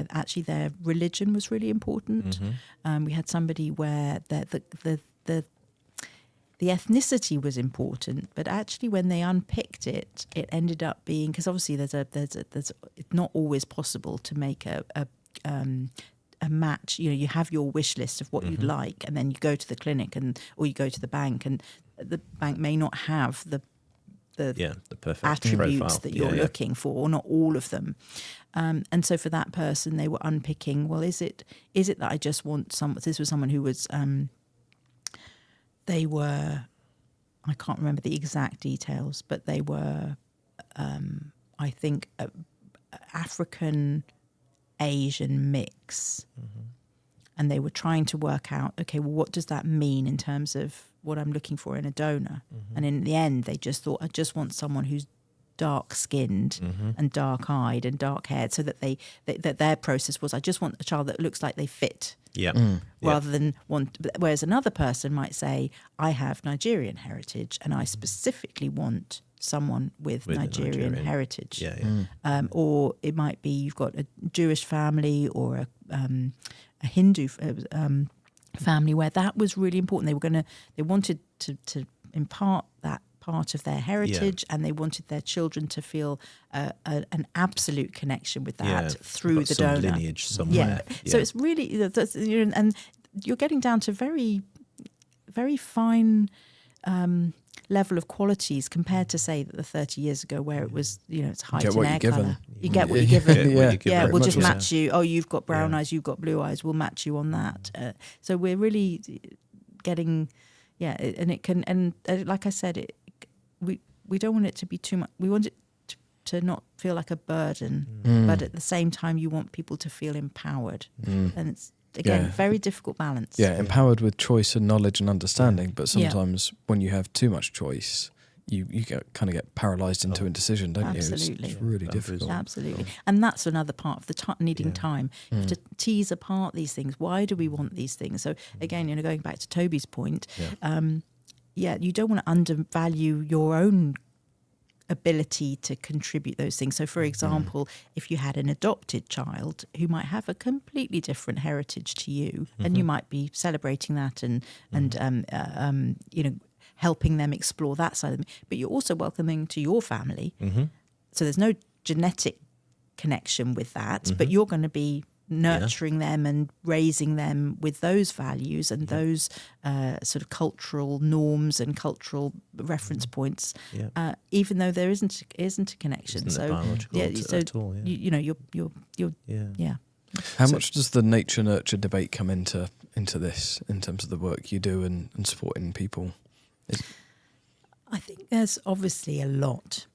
D: actually their religion was really important. We had somebody where the ethnicity was important, but actually when they unpicked it, it ended up being, because obviously there's it's not always possible to make a match. You have your wish list of what you'd like, and then you go to the clinic or you go to the bank, and the bank may not have the
B: perfect
D: attributes
B: profile
D: that you're looking for, or not all of them. And so for that person, they were unpicking, well, is it that I just want this was someone who was, they were, I can't remember the exact details, but they were, I think, African Asian mix. And they were trying to work out, okay, well, what does that mean in terms of what I'm looking for in a donor? And in the end, they just thought, I just want someone who's dark-skinned and dark-eyed and dark-haired, so that that their process was, I just want a child that looks like they fit. Rather than whereas another person might say, I have Nigerian heritage and I specifically want someone with Nigerian heritage. Or it might be you've got a Jewish family or a Hindu family where that was really important. They wanted to impart that part of their heritage, and they wanted their children to feel an absolute connection with that through the donor
B: lineage somewhere.
D: So it's really, and you're getting down to very, very fine level of qualities compared to, say, the 30 years ago where it was, it's height and hair colour. You get what you're given. We'll just match you. Oh, you've got brown eyes, you've got blue eyes. We'll match you on that. So we're really getting, and it can, and like I said, we don't want it to be too much. We want it to not feel like a burden, but at the same time, you want people to feel empowered. And it's, again, very difficult balance.
C: Empowered with choice and knowledge and understanding, but sometimes when you have too much choice, you kind of get paralysed into indecision, don't you?
D: Absolutely.
C: It's really difficult.
D: Absolutely. And that's another part of the needing time. You have to tease apart these things. Why do we want these things? So again, going back to Toby's point, you don't want to undervalue your own ability to contribute those things. So for example, if you had an adopted child who might have a completely different heritage to you, and you might be celebrating that and helping them explore that side of them. But you're also welcoming to your family. So there's no genetic connection with that, but you're going to be nurturing them and raising them with those values and those sort of cultural norms and cultural reference points, even though there isn't a connection.
B: Isn't it biological at all? Yeah.
D: You know, you're
C: How much does the nature nurture debate come into this in terms of the work you do and supporting people?
D: I think there's obviously a lot,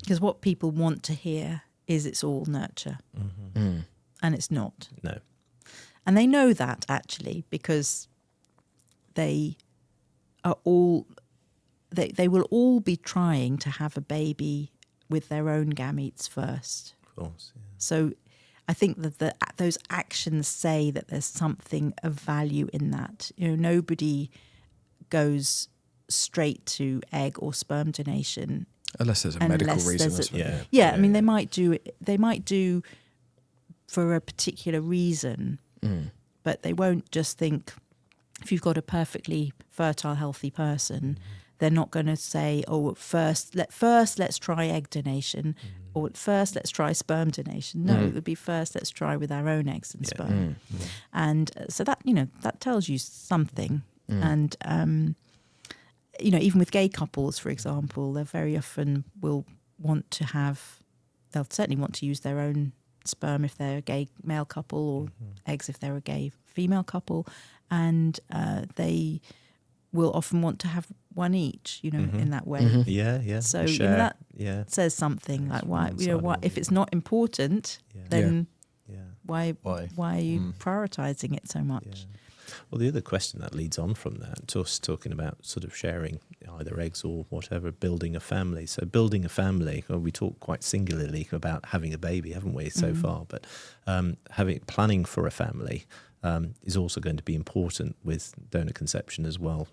D: because what people want to hear is it's all nurture. And it's not.
B: No.
D: And they know that, actually, because they are all, they will all be trying to have a baby with their own gametes first.
B: Of course, yeah.
D: So I think that those actions say that there's something of value in that. You know, nobody goes straight to egg or sperm donation
C: Unless there's a medical reason.
D: I mean, they might do for a particular reason, but they won't just think, if you've got a perfectly fertile, healthy person, they're not going to say, oh, first let's try egg donation, or first let's try sperm donation. No, it would be first let's try with our own eggs and sperm. And so that, you know, that tells you something. And you know, even with gay couples, for example, they very often will want to they'll certainly want to use their own sperm if they're a gay male couple, or eggs if they're a gay female couple, and they will often want to have one each, you know, in that way. So you know, that says something like, why, you know, what if it's not important, then why are you prioritizing it so much?
B: Well, the other question that leads on from that, to us talking about sort of sharing either eggs or whatever, building a family. So building a family, well, we talk quite singularly about having a baby, haven't we, so far? But planning for a family is also going to be important with donor conception as well,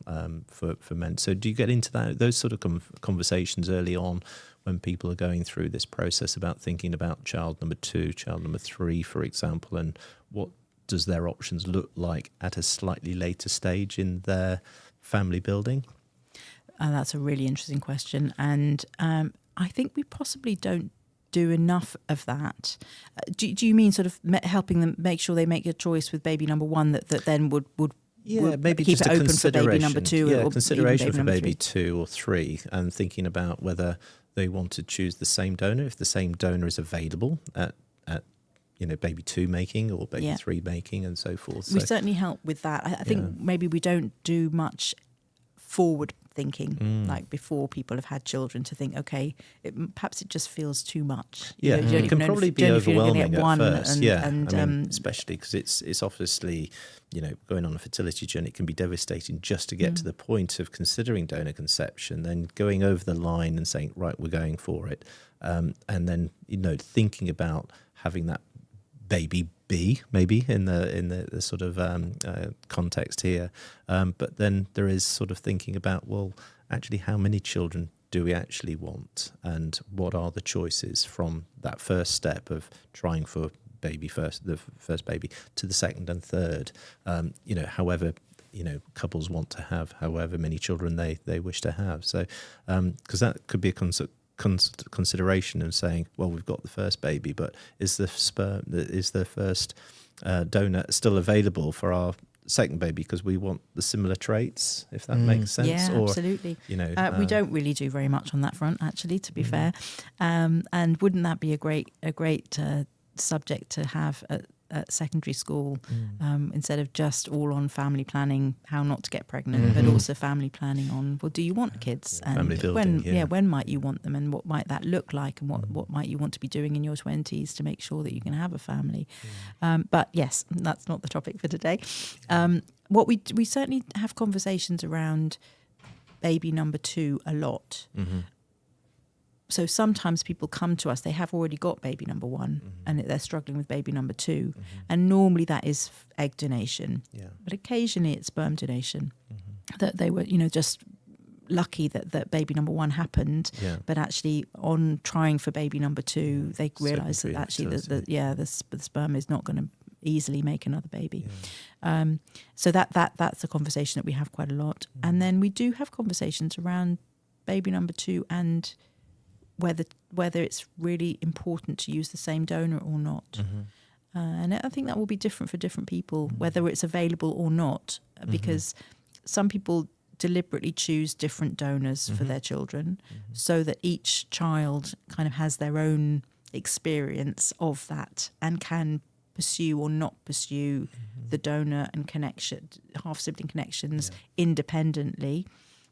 B: for men. So do you get into those sort of conversations early on when people are going through this process about thinking about child number 2, child number 3, for example, and what does their options look like at a slightly later stage in their family building?
D: That's a really interesting question. And I think we possibly don't do enough of that. Do you mean sort of helping them make sure they make a choice with baby number 1 that then would
B: maybe
D: keep
B: just
D: it open for baby number 2? Or
B: consideration for baby
D: 3?
B: 2 or 3, and thinking about whether they want to choose the same donor, if the same donor is available at you know, baby 2 making or baby 3 making, and so forth.
D: We certainly help with that. I think maybe we don't do much forward thinking, like before people have had children, to think, okay, perhaps it just feels too much.
B: Yeah,
D: you
B: it can probably be overwhelming at first.
D: And
B: I mean, especially because it's obviously, you know, going on a fertility journey, it can be devastating just to get to the point of considering donor conception, then going over the line and saying, right, we're going for it, and then, you know, thinking about having that baby B, maybe in the sort of context here, but then there is sort of thinking about, well, actually, how many children do we actually want, and what are the choices from that first step of trying for the first baby, to the second and third, you know, however, you know, couples want to have however many children they wish to have. So because that could be a consideration of saying, well, we've got the first baby, but is the first donor still available for our second baby, because we want the similar traits, if that makes sense?
D: Yeah,
B: or,
D: absolutely.
B: You know,
D: we don't really do very much on that front, actually, to be fair. And wouldn't that be a great subject to have at secondary school, instead of just all on family planning, how not to get pregnant, but also family planning on, well, do you want kids, and
B: family building,
D: when might you want them, and what might that look like, and what might you want to be doing in your 20s to make sure that you can have a family. But yes, that's not the topic for today. What we certainly have conversations around baby number 2 a lot. So sometimes people come to us, they have already got baby number 1 and they're struggling with baby number 2. And normally that is egg donation. But occasionally it's sperm donation. That they were, you know, just lucky that baby number 1 happened. But actually on trying for baby number 2, they realised that actually the sperm is not going to easily make another baby. So that's a conversation that we have quite a lot. And then we do have conversations around baby number 2 and whether it's really important to use the same donor or not. And I think that will be different for different people, whether it's available or not, because some people deliberately choose different donors for their children so that each child kind of has their own experience of that and can pursue or not pursue the donor and connection, half-sibling connections independently.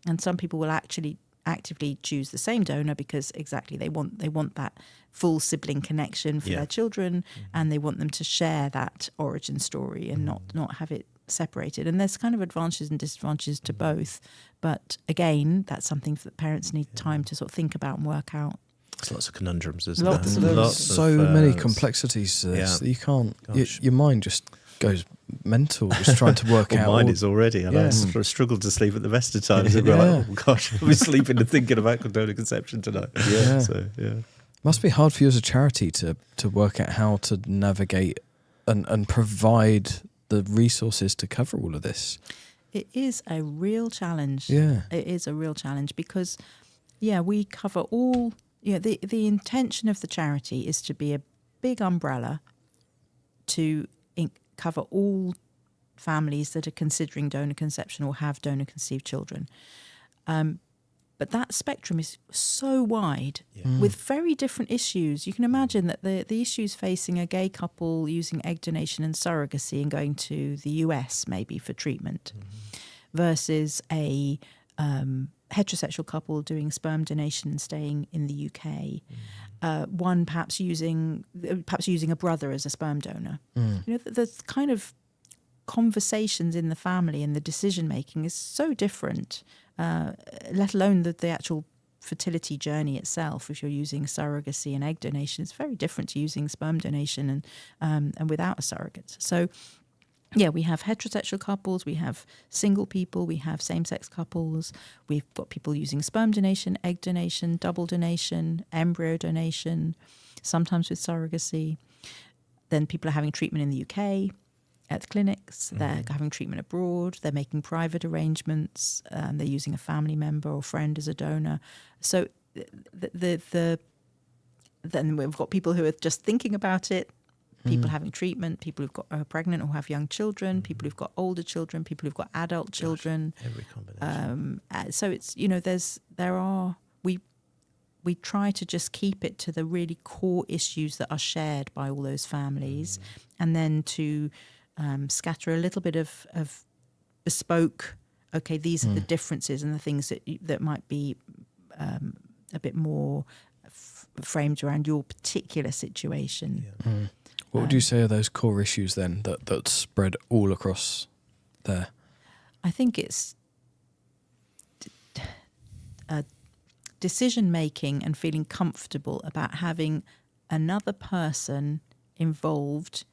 D: And some people will actually actively choose the same donor because exactly they want that full sibling connection for their children, and they want them to share that origin story and not have it separated. And there's kind of advantages and disadvantages to both, but again, that's something that parents need time to sort of think about and work out.
B: There's lots of conundrums, isn't
D: Lots
B: there?
D: of-
B: Lots
C: so
B: of,
C: many complexities to this that you can't.
B: Gosh.
C: Your mind just goes mental just trying to work out.
B: Mine is already, and I
C: Yeah.
B: struggled to sleep at the best of times. I'd be like, oh gosh, I'll be sleeping and thinking about donor conception tonight.
C: Yeah.
B: So,
C: Must be hard for you as a charity to work out how to navigate and provide the resources to cover all of this.
D: It is a real challenge.
C: Yeah.
D: It is a real challenge because, we cover all. The intention of the charity is to be a big umbrella to cover all families that are considering donor conception or have donor conceived children. But that spectrum is so wide with very different issues. You can imagine that the issues facing a gay couple using egg donation and surrogacy and going to the US maybe for treatment versus a heterosexual couple doing sperm donation and staying in the UK. One perhaps using a brother as a sperm donor. The kind of conversations in the family and the decision making is so different. Let alone the actual fertility journey itself. If you're using surrogacy and egg donation, it's very different to using sperm donation and without a surrogate. So, we have heterosexual couples, we have single people, we have same-sex couples. We've got people using sperm donation, egg donation, double donation, embryo donation, sometimes with surrogacy. Then people are having treatment in the UK. At the clinics, they're having treatment abroad, they're making private arrangements, they're using a family member or friend as a donor. So then we've got people who are just thinking about it, people having treatment, people who've got are pregnant or have young children, people who've got older children, people who've got adult children.
B: every combination.
D: So it's we try to just keep it to the really core issues that are shared by all those families, and then to scatter a little bit of bespoke. Okay, these are the differences and the things that might be a bit more framed around your particular situation.
C: What would you say are those core issues then that spread all across there?
D: I think it's decision making and feeling comfortable about having another person involved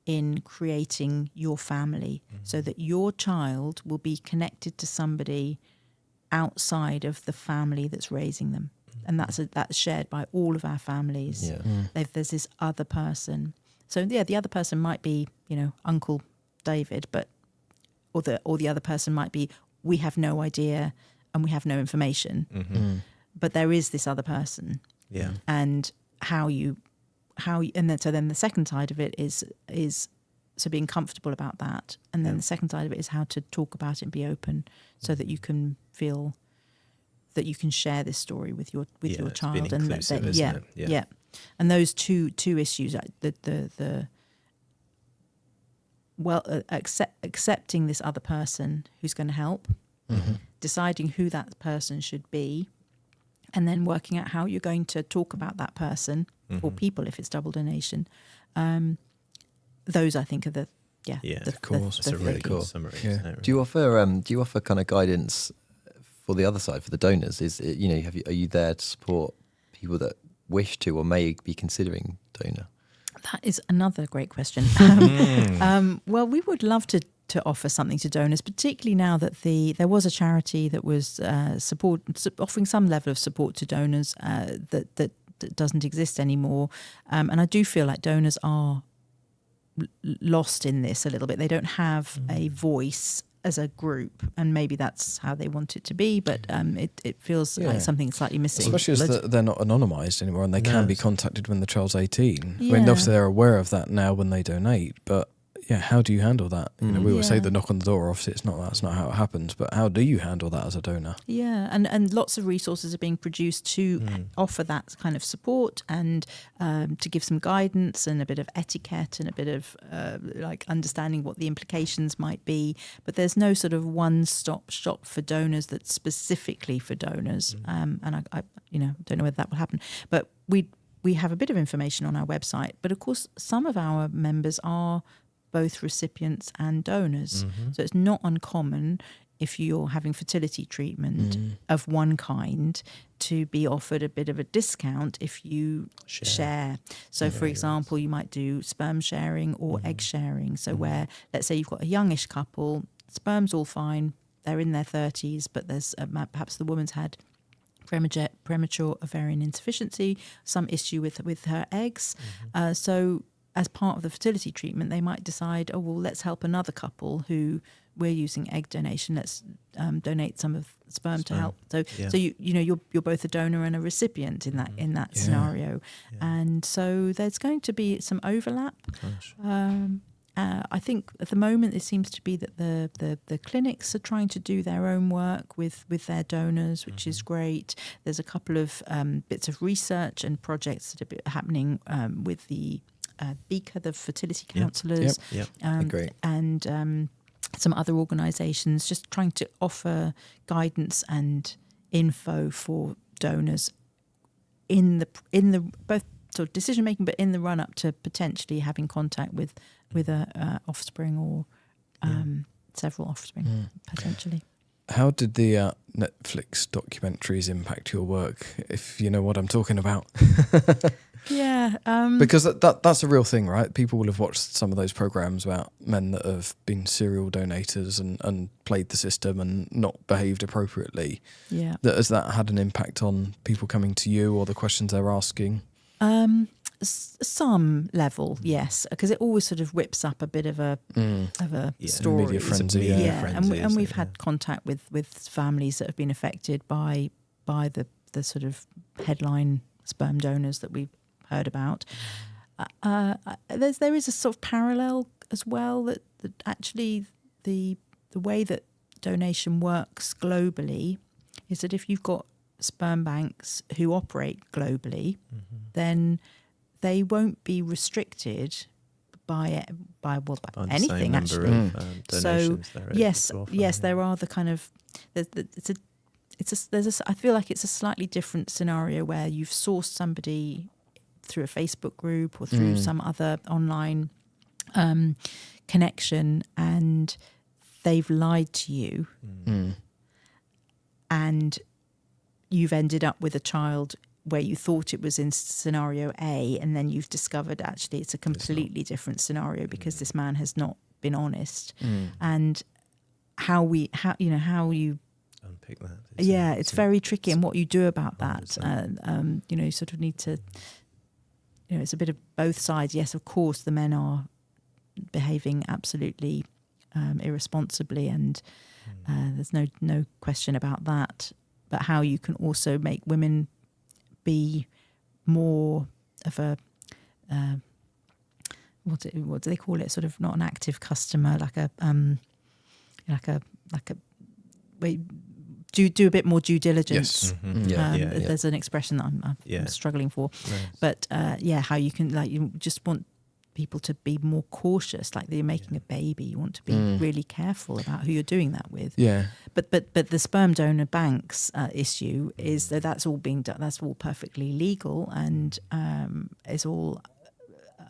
D: in creating your family, so that your child will be connected to somebody outside of the family that's raising them, and that's shared by all of our families. There's this other person. So the other person might be Uncle David, but or the other person might be we have no idea and we have no information, but there is this other person. And then the second side of it is so being comfortable about that, and then the second side of it is how to talk about it and be open, so that you can feel that you can share this story with your child, and that and those two issues, accepting this other person who's going to help, deciding who that person should be, and then working out how you're going to talk about that person or people if it's double donation. Those I think are the
C: course.
B: That's a really
A: cool
B: good summary.
C: Yeah.
A: Do you offer kind of guidance for the other side, for the donors? Is it, are you there to support people that wish to or may be considering donor?
D: That is another great question. Well, we would love to offer something to donors, particularly now that there was a charity that was offering some level of support to donors that doesn't exist anymore. And I do feel like donors are lost in this a little bit. They don't have a voice as a group, and maybe that's how they want it to be, but it feels like something slightly missing.
C: Especially as they're not anonymised anymore, and they can be contacted when the child's 18.
D: Yeah.
C: I mean, obviously they're aware of that now when they donate, but how do you handle that? You know, we always say the knock on the door. Obviously, that's not how it happens. But how do you handle that as a donor?
D: Yeah, and lots of resources are being produced to offer that kind of support and to give some guidance and a bit of etiquette and a bit of like understanding what the implications might be. But there's no sort of one-stop shop for donors that's specifically for donors. And I don't know whether that will happen. But we have a bit of information on our website. But of course, some of our members are both recipients and donors. So it's not uncommon if you're having fertility treatment of one kind to be offered a bit of a discount if you share. So for example, you might do sperm sharing or egg sharing. So where, let's say you've got a youngish couple, sperm's all fine, they're in their 30s, but there's perhaps the woman's had premature ovarian insufficiency, some issue with her eggs. So as part of the fertility treatment, they might decide, oh, well, let's help another couple who we're using egg donation. Let's donate some of sperm to help. So you're both a donor and a recipient in that scenario. And so there's going to be some overlap. I think at the moment it seems to be that the clinics are trying to do their own work with their donors, which is great. There's a couple of bits of research and projects that are happening with the Beaker, the fertility counsellors, and some other organisations just trying to offer guidance and info for donors in the both sort of decision making, but in the run up to potentially having contact with a offspring or several offspring potentially.
C: How did the Netflix documentaries impact your work, if you know what I'm talking about? Because that's a real thing, right? People will have watched some of those programs about men that have been serial donators and played the system and not behaved appropriately. Yeah. Has that had an impact on people coming to you or the questions they're asking?
D: Some level, yes, because it always sort of whips up a bit of a story.
C: Media frenzy,
D: and we've had contact with families that have been affected by the sort of headline sperm donors that we've heard about. There is a sort of parallel as well that actually the way that donation works globally is that if you've got sperm banks who operate globally, then they won't be restricted by anything actually. So yes, there are the kind of I feel like it's a slightly different scenario where you've sourced somebody through a Facebook group or through some other online connection, and they've lied to you, and you've ended up with a child where you thought it was in scenario A, and then you've discovered actually it's a completely different scenario because this man has not been honest. And how you
B: unpick that.
D: It's very tricky, and what you do about that. You sort of need to. It's a bit of both sides. Yes, of course, the men are behaving absolutely irresponsibly, and there's no question about that. But how you can also make women be more of a what do they call it? Sort of not an active customer, like a do a bit more due diligence. Yes. There's an expression that I'm struggling for, but how you can you just want people to be more cautious, like they're making a baby. You want to be really careful about who you're doing that with. But the sperm donor banks issue is that that's all being done. That's all perfectly legal and is all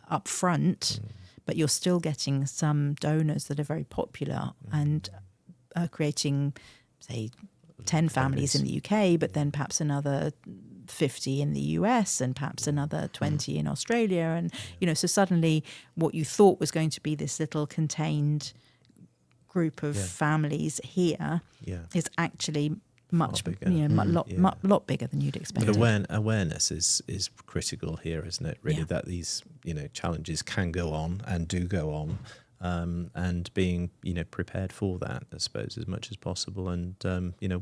D: up front. But you're still getting some donors that are very popular and creating, say, 10 families in the UK, but then perhaps another 50 in the US and perhaps another 20 in Australia. And, so suddenly what you thought was going to be this little contained group of families here is actually much
B: bigger.
D: lot bigger than you'd expect.
B: But awareness is critical here, isn't it? Really, that these challenges can go on and do go on, and being prepared for that, I suppose, as much as possible, and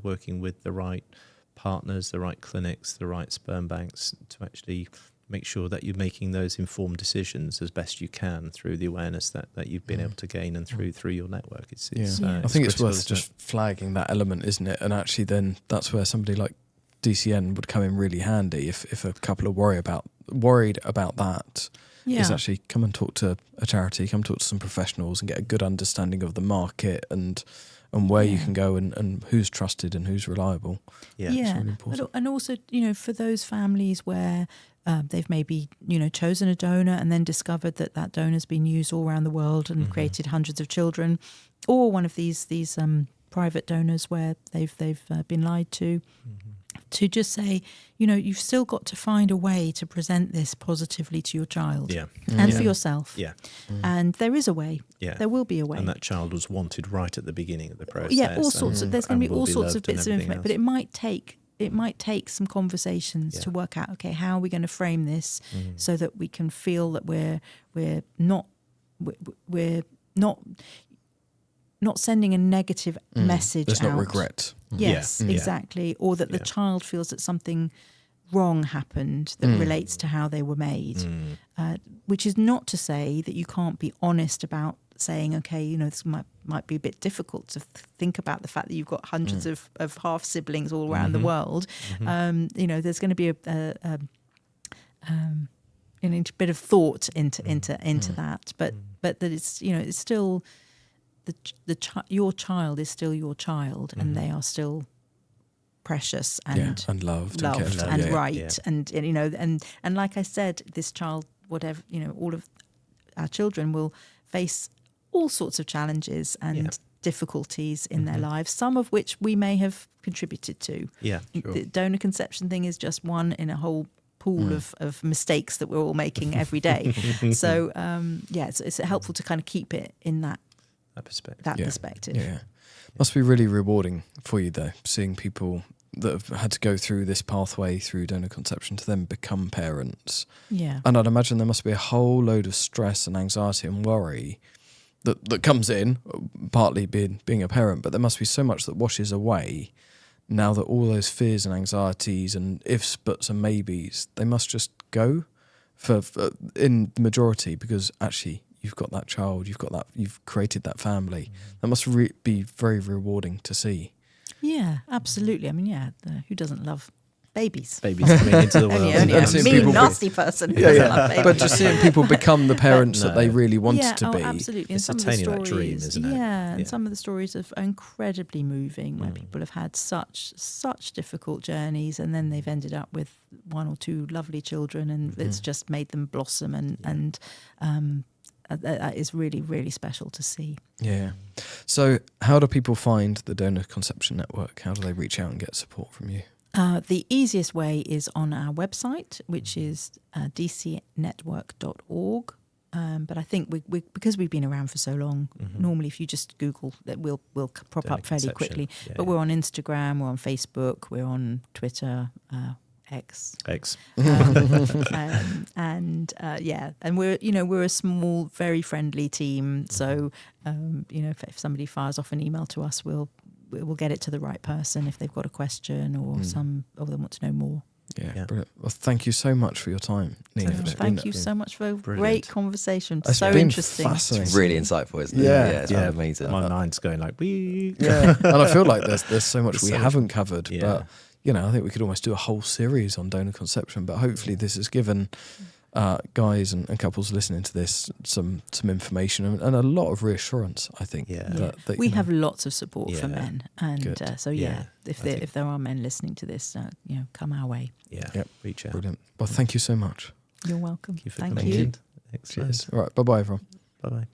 B: working with the right partners, the right clinics, the right sperm banks to actually make sure that you're making those informed decisions as best you can through the awareness that you've been able to gain and through your network.
C: I think it's worth just flagging that element, isn't it? And actually then that's where somebody like DCN would come in really handy if a couple are worried about that. Is actually come and talk to a charity, come talk to some professionals and get a good understanding of the market and where you can go and who's trusted and who's reliable. It's really important.
D: And also, for those families where they've maybe, chosen a donor and then discovered that donor's been used all around the world and created hundreds of children, or one of these private donors where they've been lied to just say, you've still got to find a way to present this positively to your child and for yourself. And there is a way. There will be a way.
B: And that child was wanted right at the beginning of the process.
D: All sorts of. There's going to be all sorts of bits of information, but it might take some conversations to work out, okay, how are we going to frame this so that we can feel that we're not sending a negative message
C: There's
D: out.
C: not regret.
D: Yes, exactly. Or that the child feels that something wrong happened that relates to how they were made, which is not to say that you can't be honest about saying, okay, this might be a bit difficult to think about the fact that you've got hundreds of half siblings all around the world. There's going to be a bit of thought into that, but that it's still your child is still your child, and they are still precious and
C: loved
D: and right. And like I said, this child, whatever, all of our children will face all sorts of challenges and difficulties in their lives, some of which we may have contributed to. The donor conception thing is just one in a whole pool of mistakes that we're all making every day. So it's helpful to kind of keep it in that perspective.
C: Must be really rewarding for you though, seeing people that have had to go through this pathway through donor conception to then become parents. And I'd imagine there must be a whole load of stress and anxiety and worry that comes in, partly being a parent, but there must be so much that washes away now that all those fears and anxieties and ifs, buts and maybes, they must just go for in the majority, because actually you've got that child, you've created that family. That must be very rewarding to see.
D: Yeah, absolutely. I mean, who doesn't love babies?
B: Babies coming into the world.
D: only a mean, nasty person who doesn't love babies.
C: But just seeing people become the parents that they really wanted to be.
D: Absolutely.
B: It's attaining that dream, isn't it?
D: And some of the stories are incredibly moving, where people have had such difficult journeys, and then they've ended up with one or two lovely children, and it's just made them blossom, and that is really, really special to see.
C: Yeah. So how do people find the Donor Conception Network? How do they reach out and get support from you?
D: The easiest way is on our website, which is dcnetwork.org. But I think we because we've been around for so long, normally if you just Google, that we'll prop up fairly quickly. But we're on Instagram, we're on Facebook, we're on Twitter, X. And we're a small, very friendly team. So if somebody fires off an email to us, we'll get it to the right person if they've got a question or some of them want to know more.
C: Yeah. Brilliant. Well, thank you so much for your time, Nina.
D: Thank you so much for a great conversation.
C: It's
D: so
C: been
D: interesting.
A: It's really insightful, isn't it? It's amazing.
B: My mind's going like, wee.
C: Yeah. And I feel like there's so much we haven't covered, but I think we could almost do a whole series on donor conception, but hopefully this has given guys and couples listening to this some information and a lot of reassurance, I think. That
D: we have lots of support for men, and
C: Good.
D: if there are men listening to this, come our way.
B: Reach out.
C: Brilliant. Well, thank you so much.
D: You're welcome.
B: Thank you for
D: Thank
B: coming
D: you.
B: in. Excellent.
C: Cheers. All right, bye-bye, everyone.
B: Bye-bye.